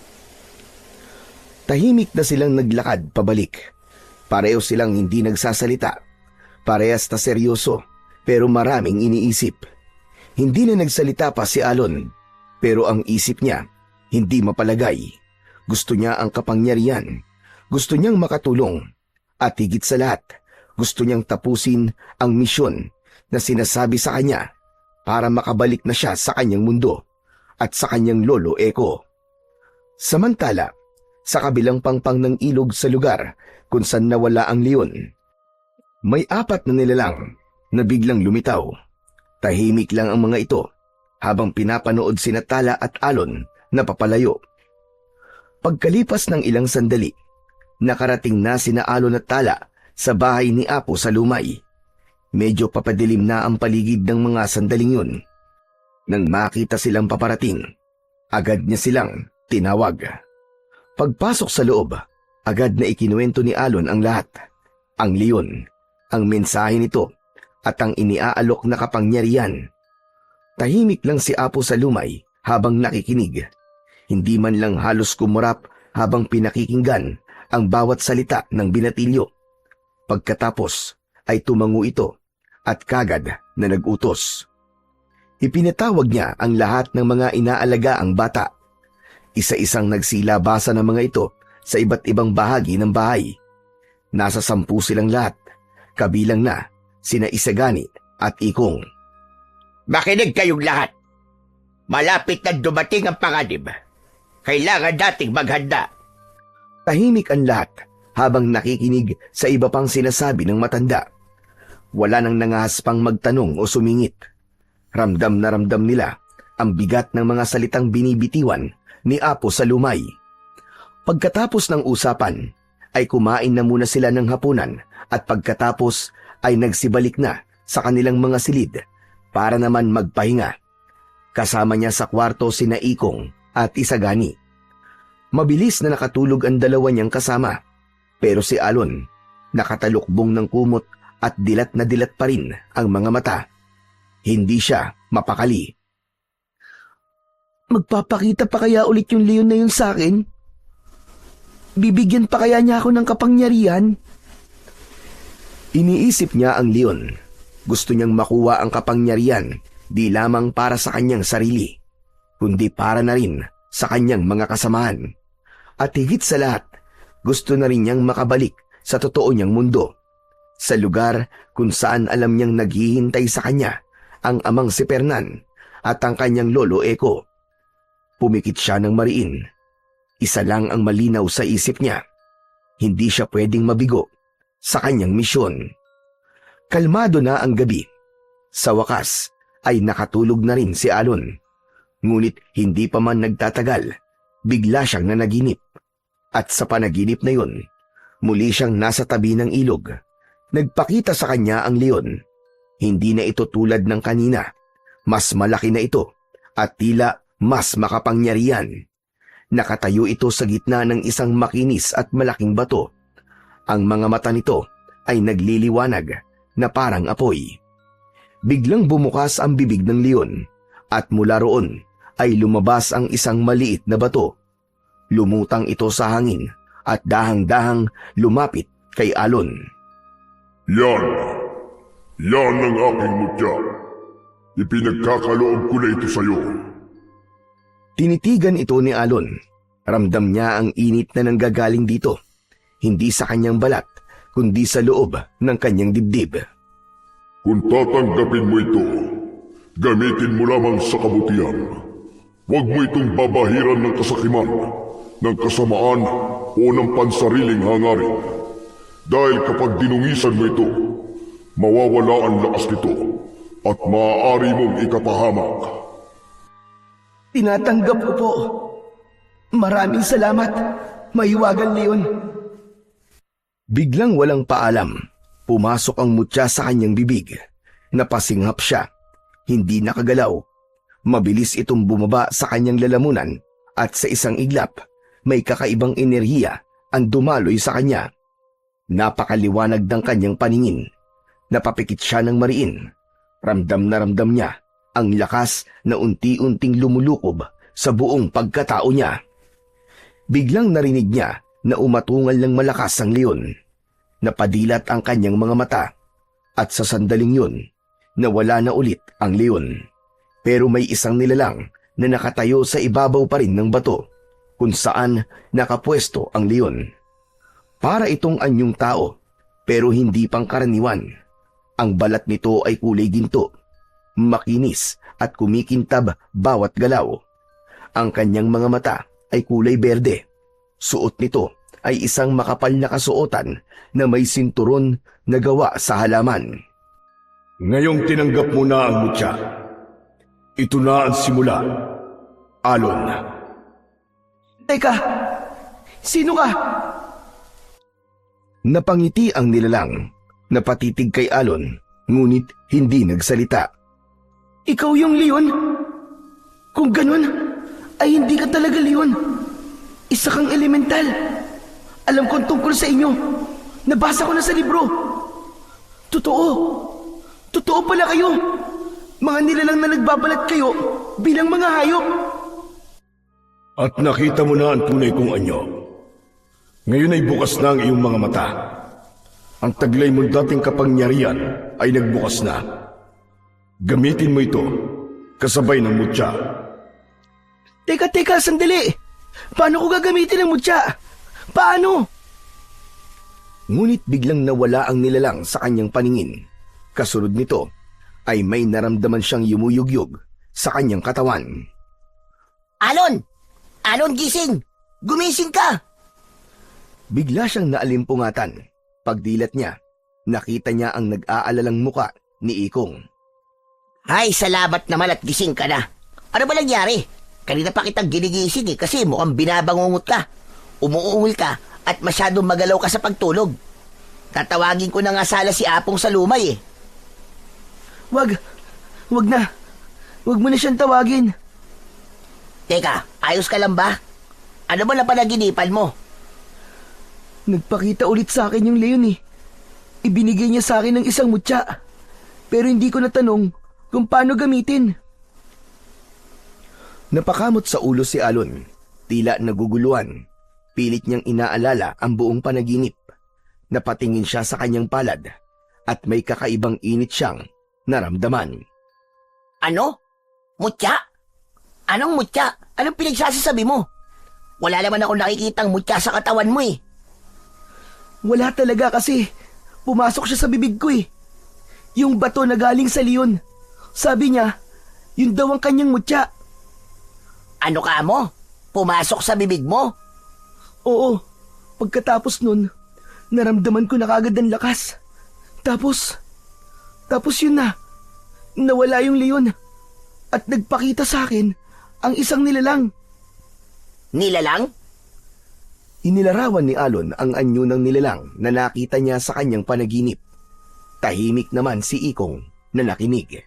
Tahimik na silang naglakad pabalik. Pareho silang hindi nagsasalita. Parehas na seryoso, pero maraming iniisip. Hindi na nagsalita pa si Alon, pero ang isip niya, hindi mapalagay. Gusto niya ang kapangyarihan. Gusto niyang makatulong. At higit sa lahat, gusto niyang tapusin ang misyon na sinasabi sa kanya para makabalik na siya sa kanyang mundo at sa kanyang lolo Eko. Samantala, sa kabilang pangpang ng ilog sa lugar kung saan nawala ang leon, may 4 na nilalang na biglang lumitaw. Tahimik lang ang mga ito habang pinapanood sina Tala at Alon na papalayo. Pagkalipas ng ilang sandali, nakarating na sina Alon at Tala sa bahay ni Apo sa Lumay. Medyo papadilim na ang paligid ng mga sandaling yun. Nang makita silang paparating, agad niya silang tinawag. Pagpasok sa loob, agad na ikinuwento ni Alon ang lahat. Ang leon, ang mensahe nito, at ang iniaalok na kapangyarihan. Tahimik lang si Apo sa Lumay habang nakikinig. Hindi man lang halos kumurap habang pinakikinggan ang bawat salita ng binatilyo. Pagkatapos ay tumango ito at kagad na nag-utos. Ipinatawag niya ang lahat ng mga inaalagaang bata. Isa-isang nagsilabasa ng mga ito sa iba't ibang bahagi ng bahay. Nasa 10 silang lahat, kabilang na sina Isagani at Ikong. Makinig kayong lahat. Malapit na dumating ang panganib. Kailangan nating maghanda. Tahimik ang lahat habang nakikinig sa iba pang sinasabi ng matanda. Wala nang nangahaspang magtanong o sumingit. Ramdam na ramdam nila ang bigat ng mga salitang binibitiwan ni Apo sa Lumay. Pagkatapos ng usapan, ay kumain na muna sila ng hapunan at pagkatapos ay nagsibalik na sa kanilang mga silid para naman magpahinga. Kasama niya sa kwarto sina Ikong at Isagani. Mabilis na nakatulog ang dalawa niyang kasama, pero si Alon nakatalukbong ng kumot at dilat na dilat pa rin ang mga mata. Hindi siya mapakali. Magpapakita pa kaya ulit yung leon na yun sa akin? Bibigyan pa kaya niya ako ng kapangyarihan? Iniisip niya ang leon. Gusto niyang makuha ang kapangyarihan di lamang para sa kanyang sarili, kundi para na rin sa kanyang mga kasamahan. At higit sa lahat, gusto na rin niyang makabalik sa totoo niyang mundo, sa lugar kung saan alam niyang naghihintay sa kanya ang amang si Fernan at ang kanyang lolo Eko. Pumikit siya ng mariin. Isa lang ang malinaw sa isip niya. Hindi siya pwedeng mabigo sa kanyang misyon. Kalmado na ang gabi. Sa wakas ay nakatulog na rin si Alon. Ngunit hindi pa man nagtatagal, bigla siyang nanaginip. At sa panaginip na yun, muli siyang nasa tabi ng ilog. Nagpakita sa kanya ang leon. Hindi na ito tulad ng kanina. Mas malaki na ito at tila mas makapangyarihan. Nakatayo ito sa gitna ng isang makinis at malaking bato. Ang mga mata nito ay nagliliwanag na parang apoy. Biglang bumukas ang bibig ng leon at mula roon ay lumabas ang isang maliit na bato. Lumutang ito sa hangin at dahang-dahang lumapit kay Alon. Yan! Yan ang aking mutya. Ipinagkakaloob ko na ito sa'yo. Tinitigan ito ni Alon. Ramdam niya ang init na nanggagaling dito. Hindi sa kanyang balat, kundi sa loob ng kanyang dibdib. Kung tatanggapin mo ito, gamitin mo lamang sa kabutihan. Huwag mo itong babahiran ng kasakiman, ng kasamaan o ng pansariling hangarin. Dahil kapag dinungisan mo ito, mawawala ang lakas nito at maaari mong ikapahamak. Tinatanggap ko po. Maraming salamat, Mahiwagang Leon. Biglang walang paalam, pumasok ang mutya sa kanyang bibig. Napasinghap siya, hindi nakagalaw. Mabilis itong bumaba sa kanyang lalamunan at sa isang iglap, may kakaibang enerhiya ang dumaloy sa kanya. Napakaliwanag ng kanyang paningin. Napapikit siya ng mariin. Ramdam na ramdam niya ang lakas na unti-unting lumulukob sa buong pagkatao niya. Biglang narinig niya na umatungal ng malakas ang leon. Napadilat ang kanyang mga mata at sa sandaling yun, nawala na ulit ang leon. Pero may isang nilalang na nakatayo sa ibabaw pa rin ng bato kung saan nakapwesto ang leon. Para itong anyong tao pero hindi pangkaraniwan. Ang balat nito ay kulay ginto, makinis at kumikintab bawat galaw. Ang kanyang mga mata ay kulay berde. Suot nito ay isang makapal na kasuotan na may sinturon na gawa sa halaman. Ngayong tinanggap mo na ang mutya, ito na ang simula, Alon. Teka, sino ka? Napangiti ang nilalang, napatitig kay Alon, ngunit hindi nagsalita. Ikaw yung leon? Kung ganun, ay hindi ka talaga leon. Isa kang elemental. Alam kong tungkol sa inyo. Nabasa ko na sa libro. Totoo. Totoo pala kayo. Mga nilalang na nagbabalat kayo bilang mga hayop. At nakita mo na ang tunay kong anyo. Ngayon ay bukas na ang iyong mga mata. Ang taglay mong dating kapangyarihan ay nagbukas na. Gamitin mo ito, kasabay ng mutya. Teka, sandali. Paano ko gagamitin ang mutya? Paano? Ngunit biglang nawala ang nilalang sa kanyang paningin. Kasunod nito ay may naramdaman siyang yumuyugyug sa kanyang katawan. Alon! Alon, gising! Gumising ka! Bigla siyang naalimpungatan. Pagdilat niya, nakita niya ang nag-aalalang muka ni Ikong. Ay, salamat naman at gising ka na. Ano ba nangyari? Kanina pa kitang ginigising kasi mukhang binabangungot ka. Umuungol ka at masyadong magalaw ka sa pagtulog. Tatawagin ko na nga sala si Apong sa lumay. Wag na. Wag mo na siyang tawagin. Teka, ayos ka lang ba? Ano ba na panaginipan mo? Nagpakita ulit sa akin yung leon eh. Ibinigay niya sa akin ng isang mutya. Pero hindi ko natanong kung paano gamitin. Napakamot sa ulo si Alon. Tila naguguluhan. Pilit niyang inaalala ang buong panaginip. Napatingin siya sa kanyang palad at may kakaibang init siyang naramdaman. Ano? Mutya? Anong mutya? Anong pinagsasasabi mo? Wala naman ako nakikitang mutya sa katawan mo eh. Wala talaga kasi pumasok siya sa bibig ko eh. Yung bato na galing sa leon. Sabi niya, yun daw ang kanyang mutya. Ano ka mo? Pumasok sa bibig mo? Oo, pagkatapos nun, naramdaman ko na kagad ang lakas. Tapos yun na, nawala yung leon. At nagpakita sa akin ang isang nilalang. Nilalang? Inilarawan ni Alon ang anyo ng nilalang na nakita niya sa kanyang panaginip. Tahimik naman si Ikong na nakinig.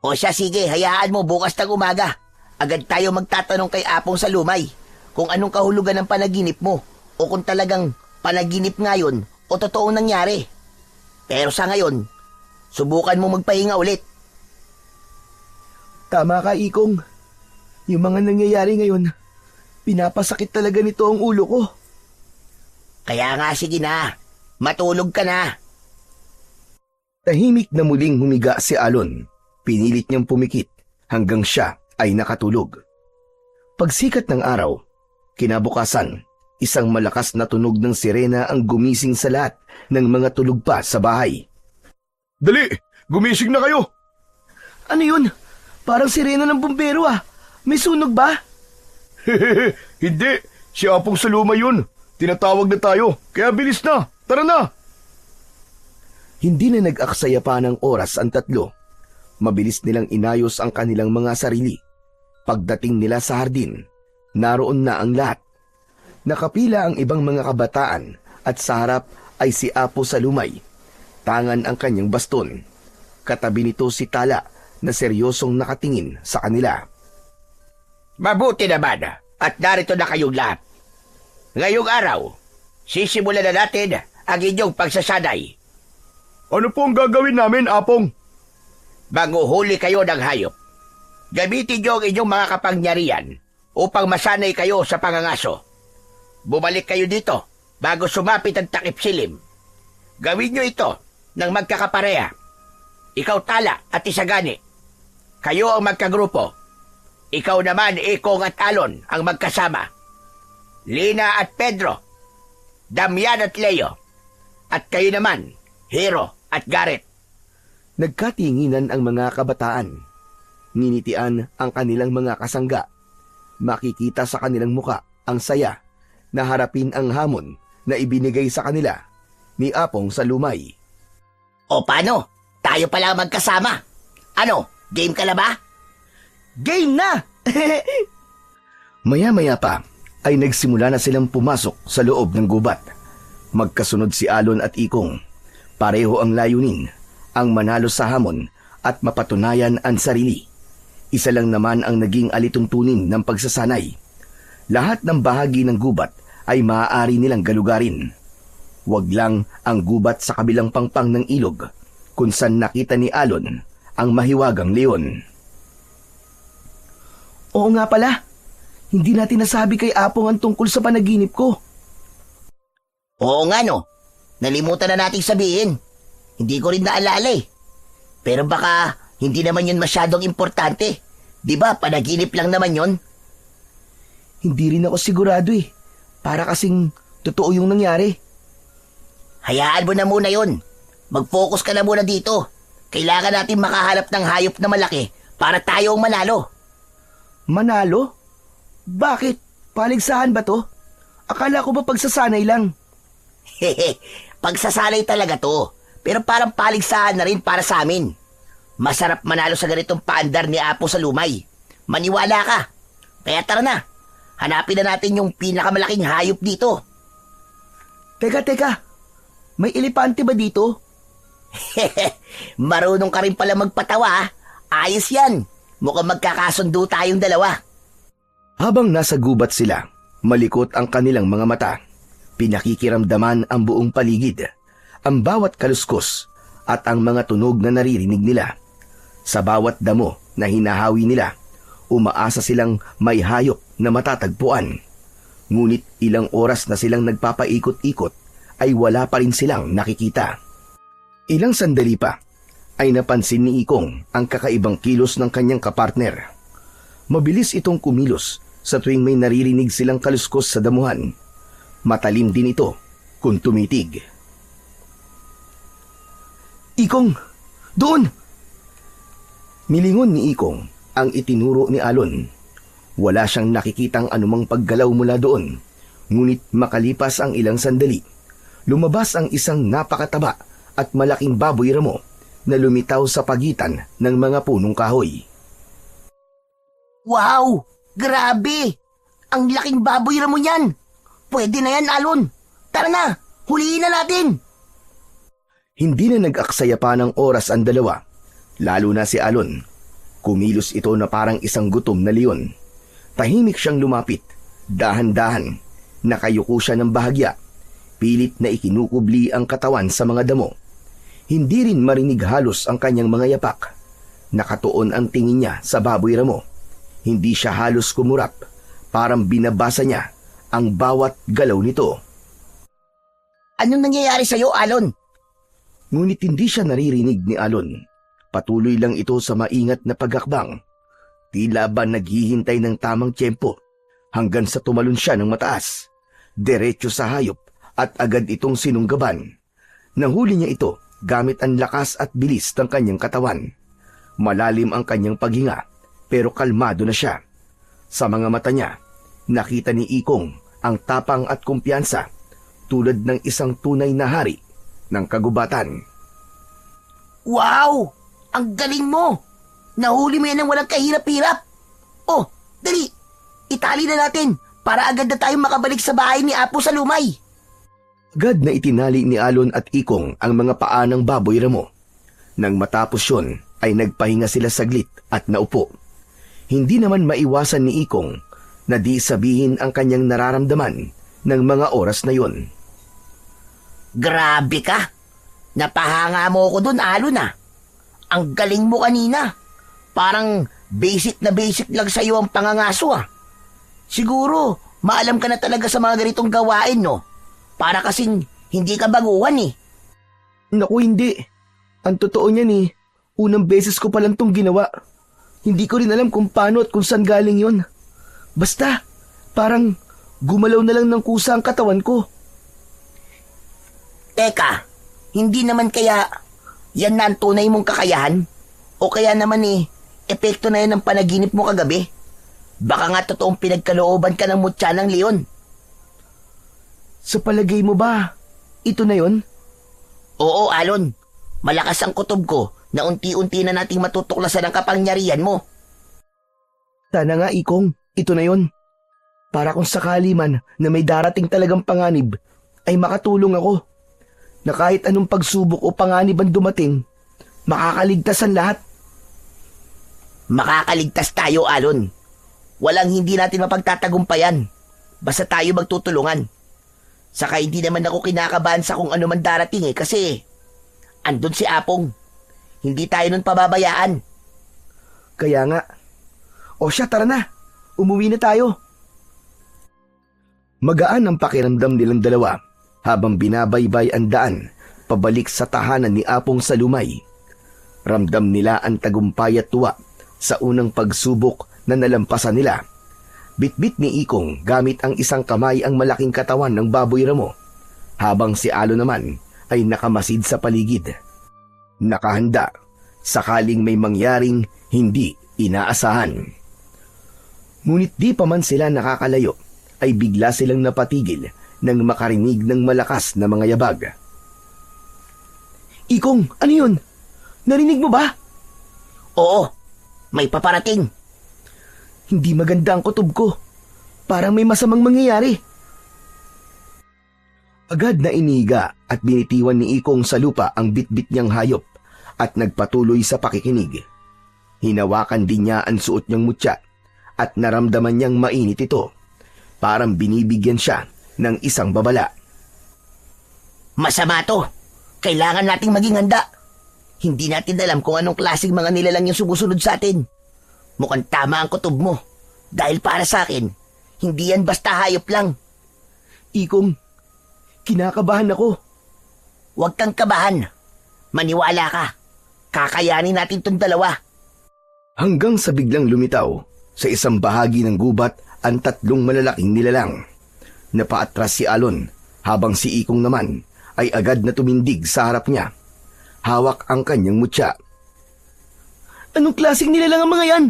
O siya, sige, hayaan mo bukas ng umaga. Agad tayo magtatanong kay Apong sa lumay kung anong kahulugan ng panaginip mo o kung talagang panaginip ngayon o totoong nangyari. Pero sa ngayon, subukan mo magpahinga ulit. Tama ka, Ikong. Yung mga nangyayari ngayon, pinapasakit talaga nito ang ulo ko. Kaya nga, sige na. Matulog ka na. Tahimik na muling humiga si Alon. Pinilit niyang pumikit hanggang siya ay nakatulog. Pagsikat ng araw, kinabukasan, isang malakas na tunog ng sirena ang gumising sa lahat ng mga tulog pa sa bahay. Dali! Gumising na kayo! Ano yun? Parang sirena ng bumbero ah. May sunog ba? Hehehe, hindi. Si Apong sa luma yun. Tinatawag na tayo, kaya bilis na. Tara na! Hindi na nag-aksaya pa ng oras ang tatlo. Mabilis nilang inayos ang kanilang mga sarili. Pagdating nila sa hardin, naroon na ang lahat. Nakapila ang ibang mga kabataan at sa harap ay si Apo sa lumay. Tangan ang kanyang baston. Katabi nito si Tala na seryosong nakatingin sa kanila. Mabuti naman at narito na kayong lahat. Ngayong araw, sisimulan na natin ang inyong pagsasanay. Ano po ang gagawin namin, Apong? Manguhuli kayo ng hayop. Gamitin niyo ang inyong mga kapangyarihan upang masanay kayo sa pangangaso. Bumalik kayo dito bago sumapit ang takip silim. Gawin niyo ito ng magkakapareha. Ikaw Tala at Isagani. Kayo ang magkagrupo. Ikaw naman, Ikong at Alon, ang magkasama. Lina at Pedro. Damian at Leo. At kayo naman, Hero at Garrett. Nagkatinginan ang mga kabataan. Ninitian ang kanilang mga kasangga. Makikita sa kanilang muka ang saya na harapin ang hamon na ibinigay sa kanila ni Apong sa Lumay. O paano? Tayo pala ang magkasama. Ano, game ka na ba? Game na! Maya-maya pa ay nagsimula na silang pumasok sa loob ng gubat. Magkasunod si Alon at Ikong. Pareho ang layunin, ang manalo sa hamon at mapatunayan ang sarili. Isa lang naman ang naging alituntunin ng pagsasanay. Lahat ng bahagi ng gubat ay maaari nilang galugarin. Huwag lang ang gubat sa kabilang pangpang ng ilog, kung saan nakita ni Alon ang mahiwagang leon. Oo nga pala. Hindi natin nasabi kay Apong ang tungkol sa panaginip ko. Oo nga no. Nalimutan na nating sabihin. Hindi ko rin naalala eh. Pero baka hindi naman yun masyadong importante. Di ba, panaginip lang naman yun? Hindi rin ako sigurado eh. Para kasing totoo yung nangyari. Hayaan mo na muna yun. Mag-focus ka na muna dito. Kailangan natin makahanap ng hayop na malaki para tayo ang manalo. Manalo? Bakit? Paligsahan ba to? Akala ko ba pagsasanay lang? Hehe, pagsasanay talaga to. Pero parang paligsahan na rin para sa amin. Masarap manalo sa ganitong paandar ni Apo sa Lumay. Maniwala ka. Kaya tara na. Hanapin na natin yung pinakamalaking hayop dito. Teka. May elepante ba dito? Marunong ka rin pala magpatawa. Ah. Ayos yan. Mukhang magkakasundo tayong dalawa. Habang nasa gubat sila, malikot ang kanilang mga mata. Pinakikiramdaman ang buong paligid, ang bawat kaluskos at ang mga tunog na naririnig nila. Sa bawat damo na hinahawi nila, umaasa silang may hayop na matatagpuan. Ngunit ilang oras na silang nagpapaikot-ikot ay wala pa rin silang nakikita. Ilang sandali pa ay napansin ni Ikong ang kakaibang kilos ng kanyang kapartner. Mabilis itong kumilos sa tuwing may naririnig silang kaluskos sa damuhan. Matalim din ito kung tumitig. Ikong! Doon! Nilingon ni Ikong ang itinuro ni Alon. Wala siyang nakikitang anumang paggalaw mula doon. Ngunit makalipas ang ilang sandali, lumabas ang isang napakataba at malaking baboy ramo na lumitaw sa pagitan ng mga punong kahoy. Wow! Grabe! Ang laking baboy ramo yan! Pwede na yan, Alon! Tara na! Huliin na natin! Hindi na nag-aksaya pa ng oras ang dalawa, lalo na si Alon. Kumilos ito na parang isang gutom na leon. Tahimik siyang lumapit, dahan-dahan, nakayuko siya ng bahagya, pilit na ikinukubli ang katawan sa mga damo. Hindi rin marinig halos ang kanyang mga yapak. Nakatuon ang tingin niya sa baboy ramo. Hindi siya halos kumurap, parang binabasa niya ang bawat galaw nito. Anong nangyayari sa'yo, Alon? Ngunit hindi siya naririnig ni Alon. Patuloy lang ito sa maingat na paghakbang. Tila ba naghihintay ng tamang tiyempo hanggang sa tumalon siya ng mataas, diretso sa hayop at agad itong sinunggaban. Nahuli niya ito gamit ang lakas at bilis ng kanyang katawan. Malalim ang kanyang paghinga pero kalmado na siya. Sa mga mata niya, nakita ni Ikong ang tapang at kumpiyansa tulad ng isang tunay na hari ng kagubatan. Wow! Ang galing mo! Nahuli mo yan ng walang kahirap-hirap. Oh, dali! Itali na natin para agad na tayong makabalik sa bahay ni Apo sa Lumay. Agad na itinali ni Alon at Ikong ang mga paa ng baboy ramo. Nang matapos yun, ay nagpahinga sila saglit at naupo. Hindi naman maiwasan ni Ikong na di sabihin ang kanyang nararamdaman ng mga oras na yon. Grabe ka! Napahanga mo ako dun, Alon ah. Ang galing mo kanina. Parang basic na basic lang sa'yo ang pangangaso ah. Siguro, maalam ka na talaga sa mga ganitong gawain, no? Para kasing hindi ka baguhan eh. Naku, hindi. Ang totoo niyan unang beses ko palang tong ginawa. Hindi ko rin alam kung paano at kung saan galing yon. Basta, parang gumalaw na lang ng kusa ang katawan ko. Teka, hindi naman kaya yan na ang tunay mong kakayahan? O kaya naman epekto na yan ng panaginip mo kagabi? Baka nga totoong pinagkalooban ka ng mutya ng leon. Sa palagay mo ba, ito na yon? Oo, Alon. Malakas ang kutob ko na unti-unti na nating matutuklasan ang kapangyarihan mo. Sana nga, Ikong, ito na yon. Para kung sakali man na may darating talagang panganib, ay makatulong ako. Na kahit anong pagsubok o panganib ang dumating, makakaligtas ang lahat. Makakaligtas tayo, Alon. Walang hindi natin mapagtatagumpayan. Basta tayo magtutulungan. Saka hindi naman ako kinakabahan sa kung ano man darating kasi andun si Apong. Hindi tayo nun pababayaan. Kaya nga. O siya, tara na. Umuwi na tayo. Magaan ang pakiramdam nilang dalawa habang binabaybay ang daan pabalik sa tahanan ni Apong sa Lumay. Ramdam nila ang tagumpay at tuwa sa unang pagsubok na nalampasan nila. Bitbit ni Ikong gamit ang isang kamay ang malaking katawan ng baboy ramo, habang si Alo naman ay nakamasid sa paligid. Nakahanda sakaling may mangyaring hindi inaasahan. Ngunit di pa man sila nakakalayo ay bigla silang napatigil nang makarinig ng malakas na mga yabag. Ikong, ano yun? Narinig mo ba? Oo, may paparating. Hindi maganda ang kutob ko. Parang may masamang mangyayari. Agad na iniga at binitiwan ni Ikong sa lupa ang bitbit niyang hayop at nagpatuloy sa pakikinig. Hinawakan din niya ang suot niyang mutya at naramdaman niyang mainit ito. Parang binibigyan siya ng isang babala. Masama to. Kailangan nating maging handa. Hindi natin alam kung anong klaseng mga nilalang yung sumusunod sa atin. Mukhang tama ang kutob mo. Dahil para sa akin, hindi yan basta hayop lang. Ikong, kinakabahan ako. Huwag kang kabahan. Maniwala ka. Kakayanin natin tong dalawa. Hanggang sa biglang lumitaw sa isang bahagi ng gubat ang tatlong malalaking nilalang. Napaatras si Alon habang si Ikong naman ay agad na tumindig sa harap niya. Hawak ang kanyang mutya. Anong klaseng nilalang ang mga yan?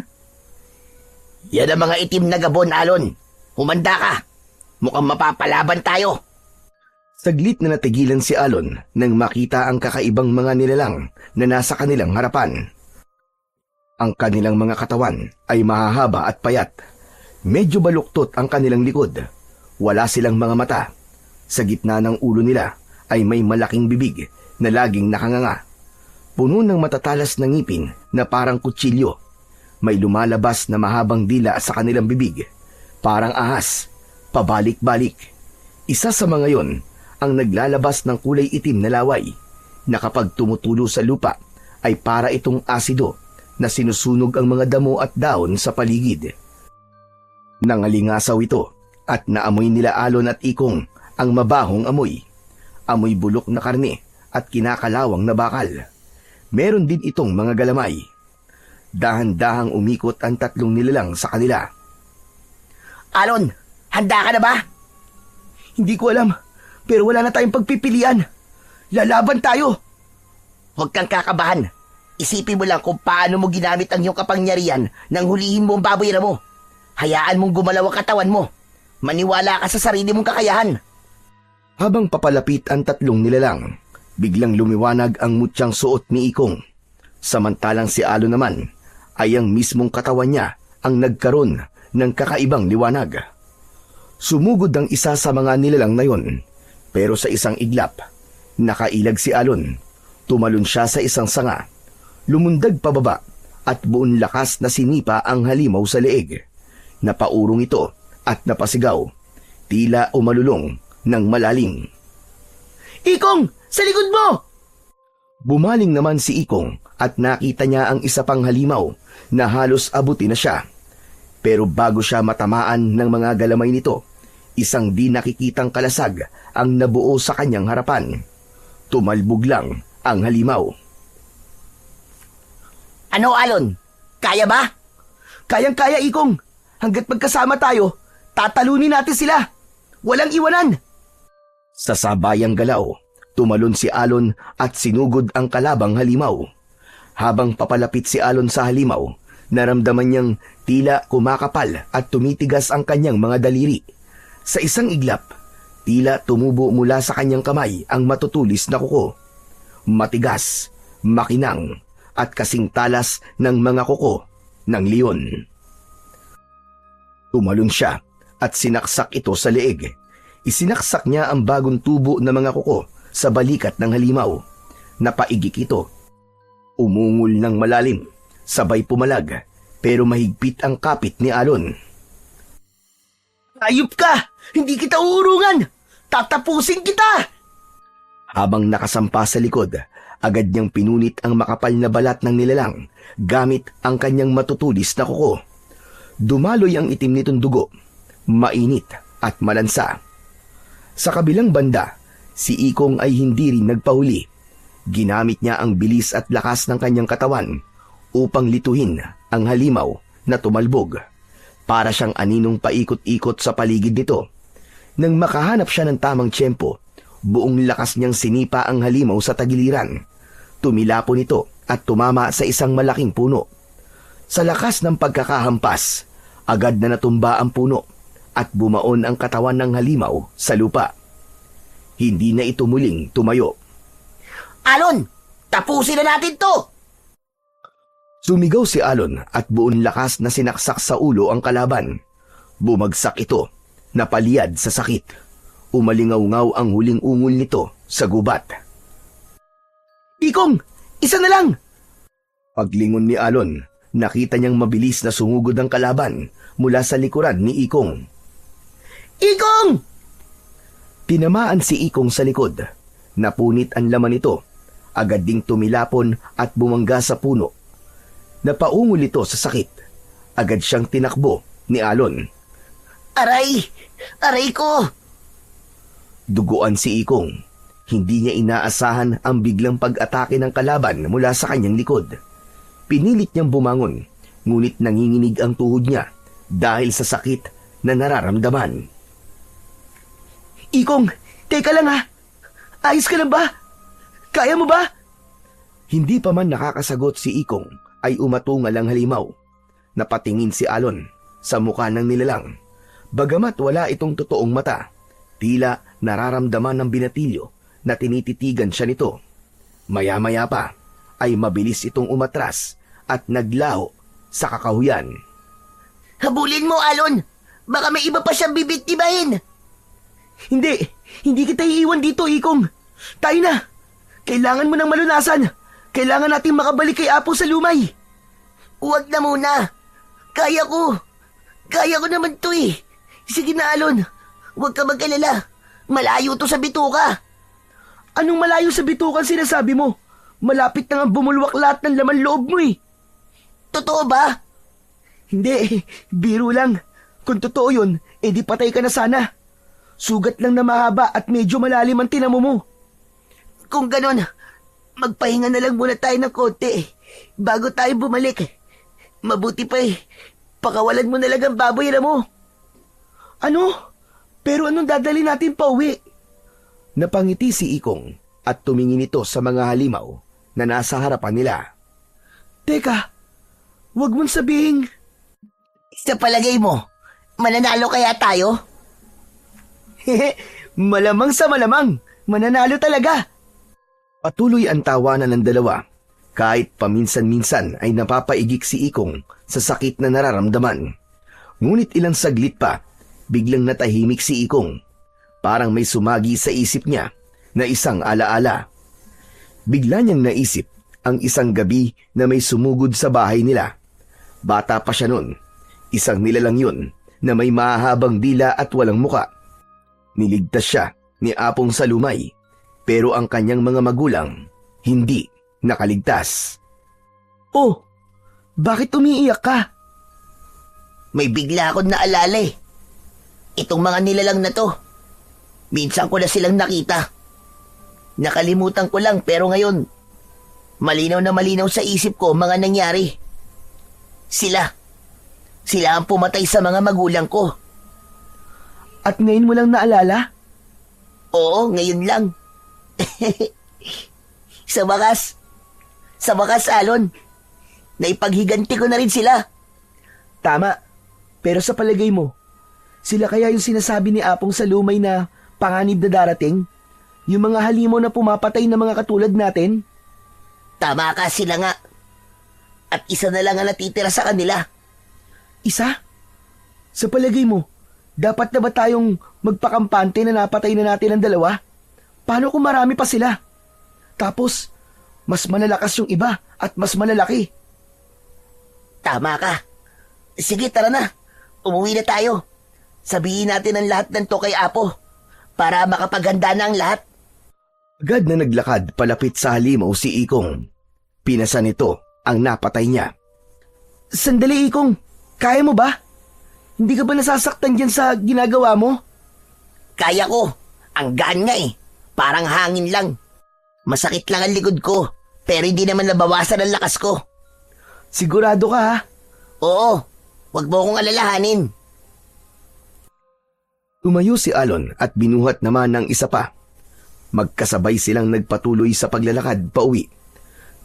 Yan ang mga itim na gabon, Alon. Humanda ka. Mukhang mapapalaban tayo. Saglit na natigilan si Alon nang makita ang kakaibang mga nilalang na nasa kanilang harapan. Ang kanilang mga katawan ay mahahaba at payat. Medyo baluktot ang kanilang likod. Wala silang mga mata. Sa gitna ng ulo nila ay may malaking bibig na laging nakanganga. Puno ng matatalas na ngipin na parang kutsilyo. May lumalabas na mahabang dila sa kanilang bibig. Parang ahas, pabalik-balik. Isa sa mga yon ang naglalabas ng kulay itim na laway na kapag tumutulo sa lupa ay para itong asido na sinusunog ang mga damo at daon sa paligid. Nangalingasaw ito at naamoy nila Alon at Ikong ang mabahong amoy. Amoy bulok na karne at kinakalawang na bakal. Meron din itong mga galamay. Dahan-dahang umikot ang tatlong nilalang sa kanila. Alon, handa ka na ba? Hindi ko alam, pero wala na tayong pagpipilian. Lalaban tayo. Huwag kang kakabahan. Isipin mo lang kung paano mo ginamit ang iyong kapangyarihan nang hulihin mo ang baboy na mo. Hayaan mong gumalaw ang katawan mo. Maniwala ka sa sarili mong kakayahan. Habang papalapit ang tatlong nilalang, biglang lumiwanag ang mutyang suot ni Ikong. Samantalang si Alon naman ay ang mismong katawan niya ang nagkaroon ng kakaibang liwanag. Sumugod ang isa sa mga nilalang na yon, pero sa isang iglap, nakailag si Alon. Tumalon siya sa isang sanga, lumundag pababa at buong lakas na sinipa ang halimaw sa leeg. Napaurong ito at napasigaw, tila umalulong ng malalim. Ikong, sa likod mo! Bumaling naman si Ikong at nakita niya ang isa pang halimaw na halos abuti na siya. Pero bago siya matamaan ng mga galamay nito, isang di nakikitang kalasag ang nabuo sa kanyang harapan. Tumalbog lang ang halimaw. Ano, Alon? Kaya ba? Kayang-kaya, Ikong. Hanggat magkasama tayo, tatalunin natin sila. Walang iwanan. Sa sabayang galaw, tumalon si Alon at sinugod ang kalabang halimaw. Habang papalapit si Alon sa halimaw, naramdaman niyang tila kumakapal at tumitigas ang kanyang mga daliri. Sa isang iglap, tila tumubo mula sa kanyang kamay ang matutulis na kuko. Matigas, makinang, at kasing talas ng mga kuko ng leon. Tumalon siya at sinaksak ito sa leeg. Isinaksak niya ang bagong tubo ng mga kuko sa balikat ng halimaw. Napaigik ito. Umungol ng malalim, sabay pumalag, pero mahigpit ang kapit ni Alon. Ayop ka! Hindi kita uurungan! Tatapusin kita! Habang nakasampa sa likod, agad niyang pinunit ang makapal na balat ng nilalang gamit ang kanyang matutulis na kuko. Dumaloy ang itim nitong dugo, mainit at malansa. Sa kabilang banda, si Ikong ay hindi rin nagpahuli. Ginamit niya ang bilis at lakas ng kanyang katawan upang lituhin ang halimaw na tumalbog. Para siyang aninong paikot-ikot sa paligid nito. Nang makahanap siya ng tamang tiyempo, buong lakas niyang sinipa ang halimaw sa tagiliran. Tumilapon ito at tumama sa isang malaking puno. Sa lakas ng pagkakahampas, agad na natumba ang puno at bumaon ang katawan ng halimaw sa lupa. Hindi na ito muling tumayo. Alon, tapusin na natin to! Sumigaw si Alon at buong lakas na sinaksak sa ulo ang kalaban. Bumagsak ito, napaliyad sa sakit. Umalingaw-ngaw ang huling ungol nito sa gubat. Ikong, isa na lang! Paglingon ni Alon, nakita niyang mabilis na sumugod ang kalaban mula sa likuran ni Ikong. Ikong! Tinamaan si Ikong sa likod. Napunit ang laman nito. Agad ding tumilapon at bumangga sa puno. Napaungol ito sa sakit. Agad siyang tinakbo ni Alon. Aray! Aray ko! Duguan si Ikong. Hindi niya inaasahan ang biglang pag-atake ng kalaban mula sa kanyang likod. Pinilit niyang bumangon, ngunit nanginginig ang tuhod niya dahil sa sakit na nararamdaman. Ikong, teka lang ha. Ayos ka na ba? Kaya mo ba? Hindi pa man nakakasagot si Ikong ay umatungal ang halimaw. Napatingin si Alon sa mukha ng nilalang. Bagamat wala itong totoong mata, tila nararamdaman ng binatilyo na tinititigan siya nito. Maya-maya pa ay mabilis itong umatras at naglaho sa kakahuyan. Habulin mo, Alon! Baka may iba pa siyang bibit-ibahin! Hindi kita iiwan dito, Ikong. Tayo na. Kailangan mo ng malunasan. Kailangan nating makabalik kay Apo sa lumay. Huwag na muna. Kaya ko. Kaya ko naman to eh. Sige na, Alon. Huwag ka mag-alala. Malayo to sa bituka. Anong malayo sa bitukan sinasabi mo? Malapit na nga bumulwak lahat ng laman loob mo eh. Totoo ba? Hindi, biro lang. Kung totoo yun, edi patay ka na sana. Sugat lang na mahaba at medyo malalim ang tinamo mo. Kung ganon, magpahinga na lang muna tayo ng konti bago tayo bumalik. Mabuti pa pakawalan mo na lang ang baboy na mo. Ano? Pero anong dadali natin pa uwi? Napangiti si Ikong at tumingin ito sa mga halimaw na nasa harapan nila. Teka, wag mong sabihin. Sa palagay mo, mananalo kaya tayo? Malamang sa malamang, mananalo talaga. Patuloy ang tawanan ng dalawa. Kahit paminsan-minsan ay napapaigik si Ikong sa sakit na nararamdaman. Ngunit ilang saglit pa, biglang natahimik si Ikong. Parang may sumagi sa isip niya na isang alaala. Bigla niyang naisip ang isang gabi na may sumugod sa bahay nila. Bata pa siya noon. Isang nilalang yun na may mahahabang dila at walang muka. Niligtas siya ni Apong sa lumay, pero ang kanyang mga magulang hindi nakaligtas. Oh, bakit umiiyak ka? May bigla akong naalala eh. Itong mga nilalang na to. Minsan ko na silang nakita. Nakalimutan ko lang pero ngayon, malinaw na malinaw sa isip ko mga nangyari. Sila ang pumatay sa mga magulang ko. At ngayon mo lang naalala? Oo, ngayon lang. Sa wakas, Alon, naipaghiganti ko na rin sila. Tama. Pero sa palagay mo, sila kaya yung sinasabi ni Apong sa lumay na panganib na darating? Yung mga halimaw na pumapatay na mga katulad natin? Tama ka, sila nga. At isa na lang ang natitira sa kanila. Isa? Sa palagay mo, dapat na ba tayong magpakampante na napatay na natin ang dalawa? Paano kung marami pa sila? Tapos, mas malalakas yung iba at mas malalaki. Tama ka. Sige, tara na. Umuwi na tayo. Sabihin natin ang lahat ng to kay Apo para makapaghanda na ang lahat. Agad na naglakad palapit sa halimaw si Ikong. Pinasa nito ang napatay niya. Sandali, Ikong. Kaya mo ba? Hindi ka ba nasasaktan dyan sa ginagawa mo? Kaya ko. Ang gaan nga eh. Parang hangin lang. Masakit lang ang likod ko, pero hindi naman nabawasan ang lakas ko. Sigurado ka ha? Oo, wag mo akong alalahanin. Tumayo si Alon at binuhat naman ng isa pa. Magkasabay silang nagpatuloy sa paglalakad pauwi.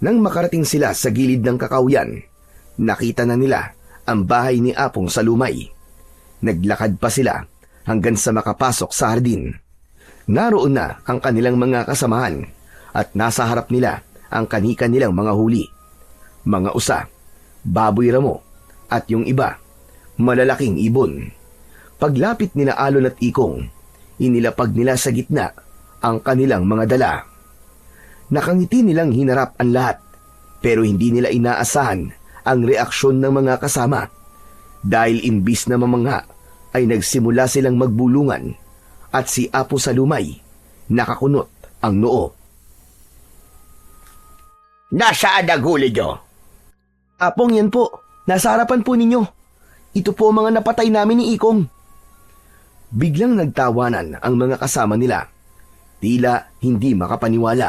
Nang makarating sila sa gilid ng kakawyan, nakita na nila ang bahay ni Apong sa lumay. Naglakad pa sila hanggang sa makapasok sa hardin. Naroon na ang kanilang mga kasamahan at nasa harap nila ang kanika nilang mga huli. Mga usa, baboy ramo at yung iba, malalaking ibon. Paglapit nila Alon at Ikong, inilapag nila sa gitna ang kanilang mga dala. Nakangiti nilang hinarap ang lahat pero hindi nila inaasahan ang reaksyon ng mga kasama dahil imbis na mamangha ay nagsimula silang magbulungan at si Apo sa lumay nakakunot ang noo. Nasaan ang huli nyo? Apong, yan po. Nasa harapan po ninyo. Ito po ang mga napatay namin ni Ikong. Biglang nagtawanan ang mga kasama nila. Tila hindi makapaniwala.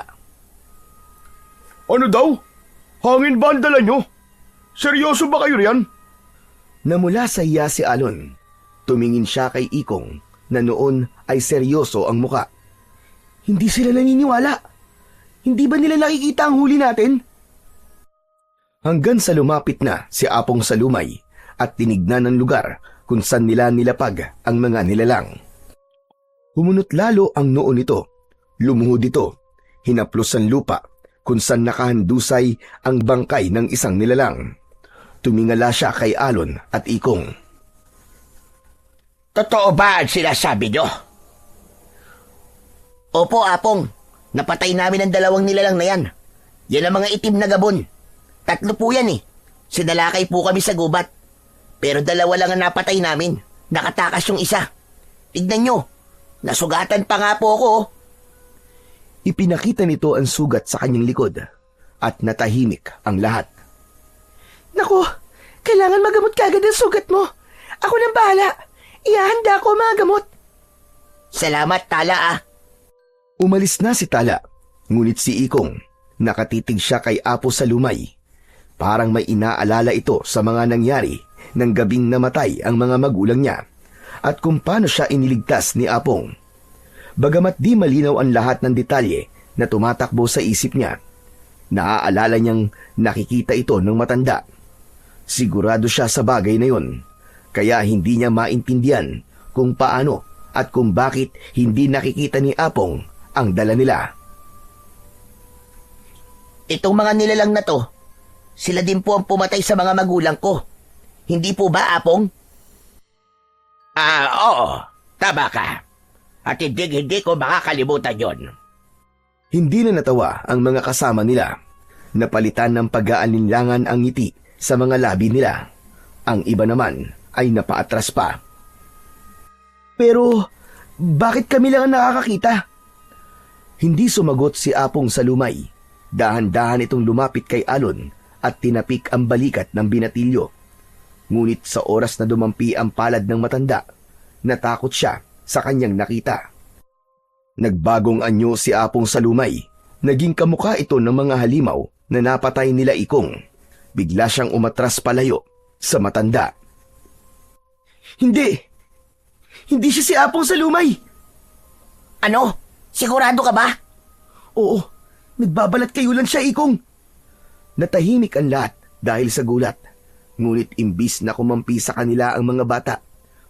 Ano daw? Hangin ba ang dala nyo? Seryoso ba kayo riyan? Namula sa iya si Alon. Tumingin siya kay Ikong na noon ay seryoso ang muka. Hindi sila naniniwala. Hindi ba nila nakikita ang huli natin? Hanggang sa lumapit na si Apong sa lumay at tinignan ng lugar kung saan nila nilapag ang mga nilalang. Humunot lalo ang noo nito. Lumuhod ito. Hinaplos ang lupa kung saan nakahandusay ang bangkay ng isang nilalang. Tumingala siya kay Alon at Ikong. Totoo ba ang sinasabi nyo? Opo, Apong. Napatay namin ang dalawang nilalang na yan. Yan ang mga itim na gabon. 3 po yan eh. Sinalakay po kami sa gubat. Pero 2 lang ang napatay namin. Nakatakas yung isa. Tignan nyo. Nasugatan pa nga po ako. Ipinakita nito ang sugat sa kanyang likod at natahimik ang lahat. Naku, kailangan magamot kagad ang sugat mo. Ako nang bahala. Ihahanda ko mga gamot. Salamat, Tala ah. Umalis na si Tala, ngunit si Ikong, nakatitig siya kay Apo sa lumay. Parang may inaalala ito sa mga nangyari ng gabing namatay ang mga magulang niya at kung paano siya iniligtas ni Apong. Bagamat di malinaw ang lahat ng detalye na tumatakbo sa isip niya, naaalala niyang nakikita ito ng matanda. Sigurado siya sa bagay na yon, kaya hindi niya maintindihan kung paano at kung bakit hindi nakikita ni Apong ang dala nila. Itong mga nilalang na to, sila din po ang pumatay sa mga magulang ko. Hindi po ba, Apong? Oo. Tama ka. At hindi ko makakalimutan yon. Hindi na natawa ang mga kasama nila. Napalitan ng pag-aalinlangan ang ngiti sa mga labi nila. Ang iba naman ay napaatras pa. Pero, bakit kami lang ang nakakakita? Hindi sumagot si Apong sa lumay Dahan-dahan itong lumapit kay Alon at tinapik ang balikat ng binatilyo. Ngunit sa oras na dumampi ang palad ng matanda, natakot siya sa kanyang nakita. Nagbagong anyo si Apong Salumay. Naging kamukha ito ng mga halimaw na napatay nila Ikong. Bigla siyang umatras palayo sa matanda. Hindi! Hindi siya si Apong Salumay! Ano? Sigurado ka ba? Oo, nagbabalat kayo lang siya, Ikong. Natahimik ang lahat dahil sa gulat. Ngunit imbis na kumampi sa kanila ang mga bata,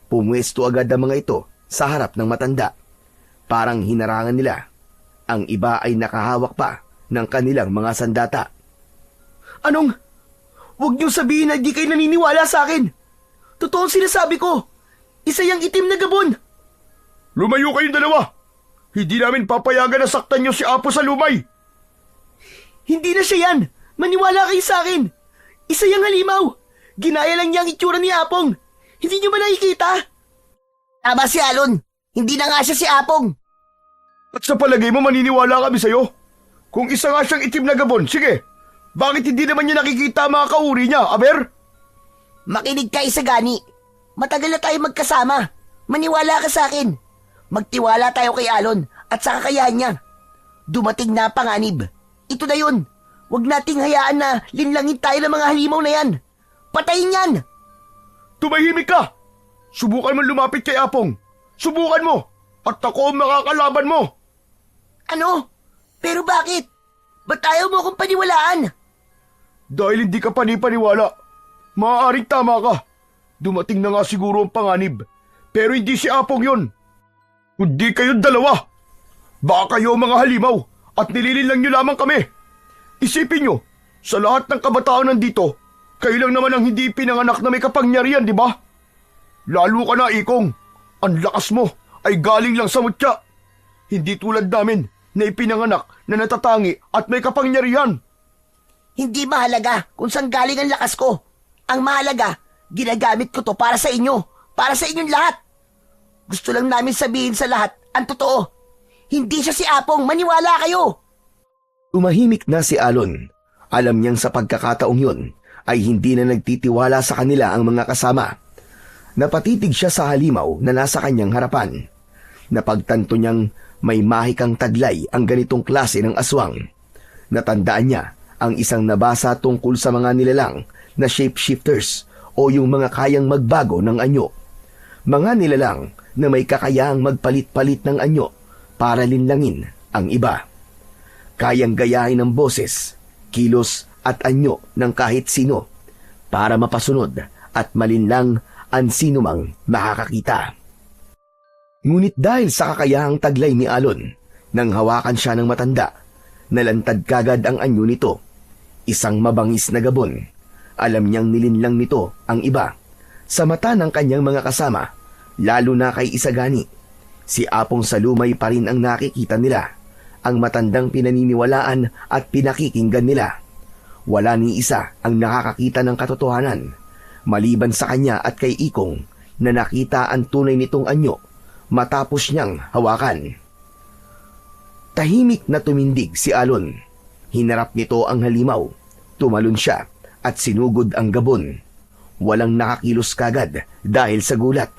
pumwesto agad ang mga ito sa harap ng matanda. Parang hinarangan nila. Ang iba ay nakahawak pa ng kanilang mga sandata. Anong? Huwag niyong sabihin na di kayo naniniwala sa akin. Totoo ang sinasabi ko. Isa yang itim na gabon. Lumayo kayong dalawa! Hindi namin papayagan na saktan niyo si Apo Salumay! Hindi na siya yan. Maniwala kayo sa akin. Isa yang halimaw. Ginaya lang niya ang itsura ni Apong. Hindi niyo ba nakikita? Tama si Alon. Hindi na nga siya si Apong. At sa palagay mo maniniwala kami sa'yo? Kung isa nga siyang itim na gabon, sige! Bakit hindi naman niya nakikita ang mga kauri niya, Aber? Makinig ka, Isagani. Matagal na tayo magkasama. Maniwala ka sa akin. Magtiwala tayo kay Alon at sa kakayahan niya. Dumating na ang panganib. Ito na yun. Huwag nating hayaan na linlangin tayo ng mga halimaw na yan. Patayin yan! Tumahimik ka! Subukan mo lumapit kay Apong. Subukan mo! At ako ang makakalaban mo! Ano? Pero bakit? Ba't ayaw mo akong paniwalaan? Dahil hindi ka panipaniwala. Maaaring tama ka. Dumating na nga siguro ang panganib. Pero hindi si Apong yun. Kundi kayong dalawa. Baka kayo mga halimaw at nilililang nyo lamang kami. Isipin nyo, sa lahat ng kabataan nandito, kayo lang naman ang hindi pinanganak na may kapangyarihan, di ba? Lalo ka na, Ikong. Ang lakas mo ay galing lang sa mutya. Hindi tulad namin na ipinanganak na natatangi at may kapangyarihan. Hindi mahalaga kung saan galing ang lakas ko. Ang mahalaga, ginagamit ko to para sa inyo. Para sa inyong lahat. Gusto lang namin sabihin sa lahat ang totoo. Hindi siya si Apong, maniwala kayo. Umahimik na si Alon. Alam niyang sa pagkakataong yun ay hindi na nagtitiwala sa kanila ang mga kasama. Napatitig siya sa halimaw na nasa kanyang harapan. Napagtanto niyang may mahikang taglay ang ganitong klase ng aswang. Natandaan niya ang isang nabasa tungkol sa mga nilalang na shapeshifters o yung mga kayang magbago ng anyo. Mga nilalang na may kakayahang magpalit-palit ng anyo para linlangin ang iba. Kayang gayahin ng boses, kilos at anyo ng kahit sino para mapasunod at malinlang ang sinumang makakakita. Ngunit dahil sa kakayahang taglay ni Alon, nang hawakan siya ng matanda, nalantad kagad ang anyo nito. Isang mabangis na gabon. Alam niyang nilinlang nito ang iba. Sa mata ng kanyang mga kasama, lalo na kay Isagani, si Apong Salumay pa rin ang nakikita nila, ang matandang pinaniniwalaan at pinakikinggan nila. Wala ni isa ang nakakakita ng katotohanan, maliban sa kanya at kay Ikong na nakita ang tunay nitong anyo matapos niyang hawakan. Tahimik na tumindig si Alon. Hinarap nito ang halimaw. Tumalon siya at sinugod ang gabon. Walang nakakilos kagad dahil sa gulat.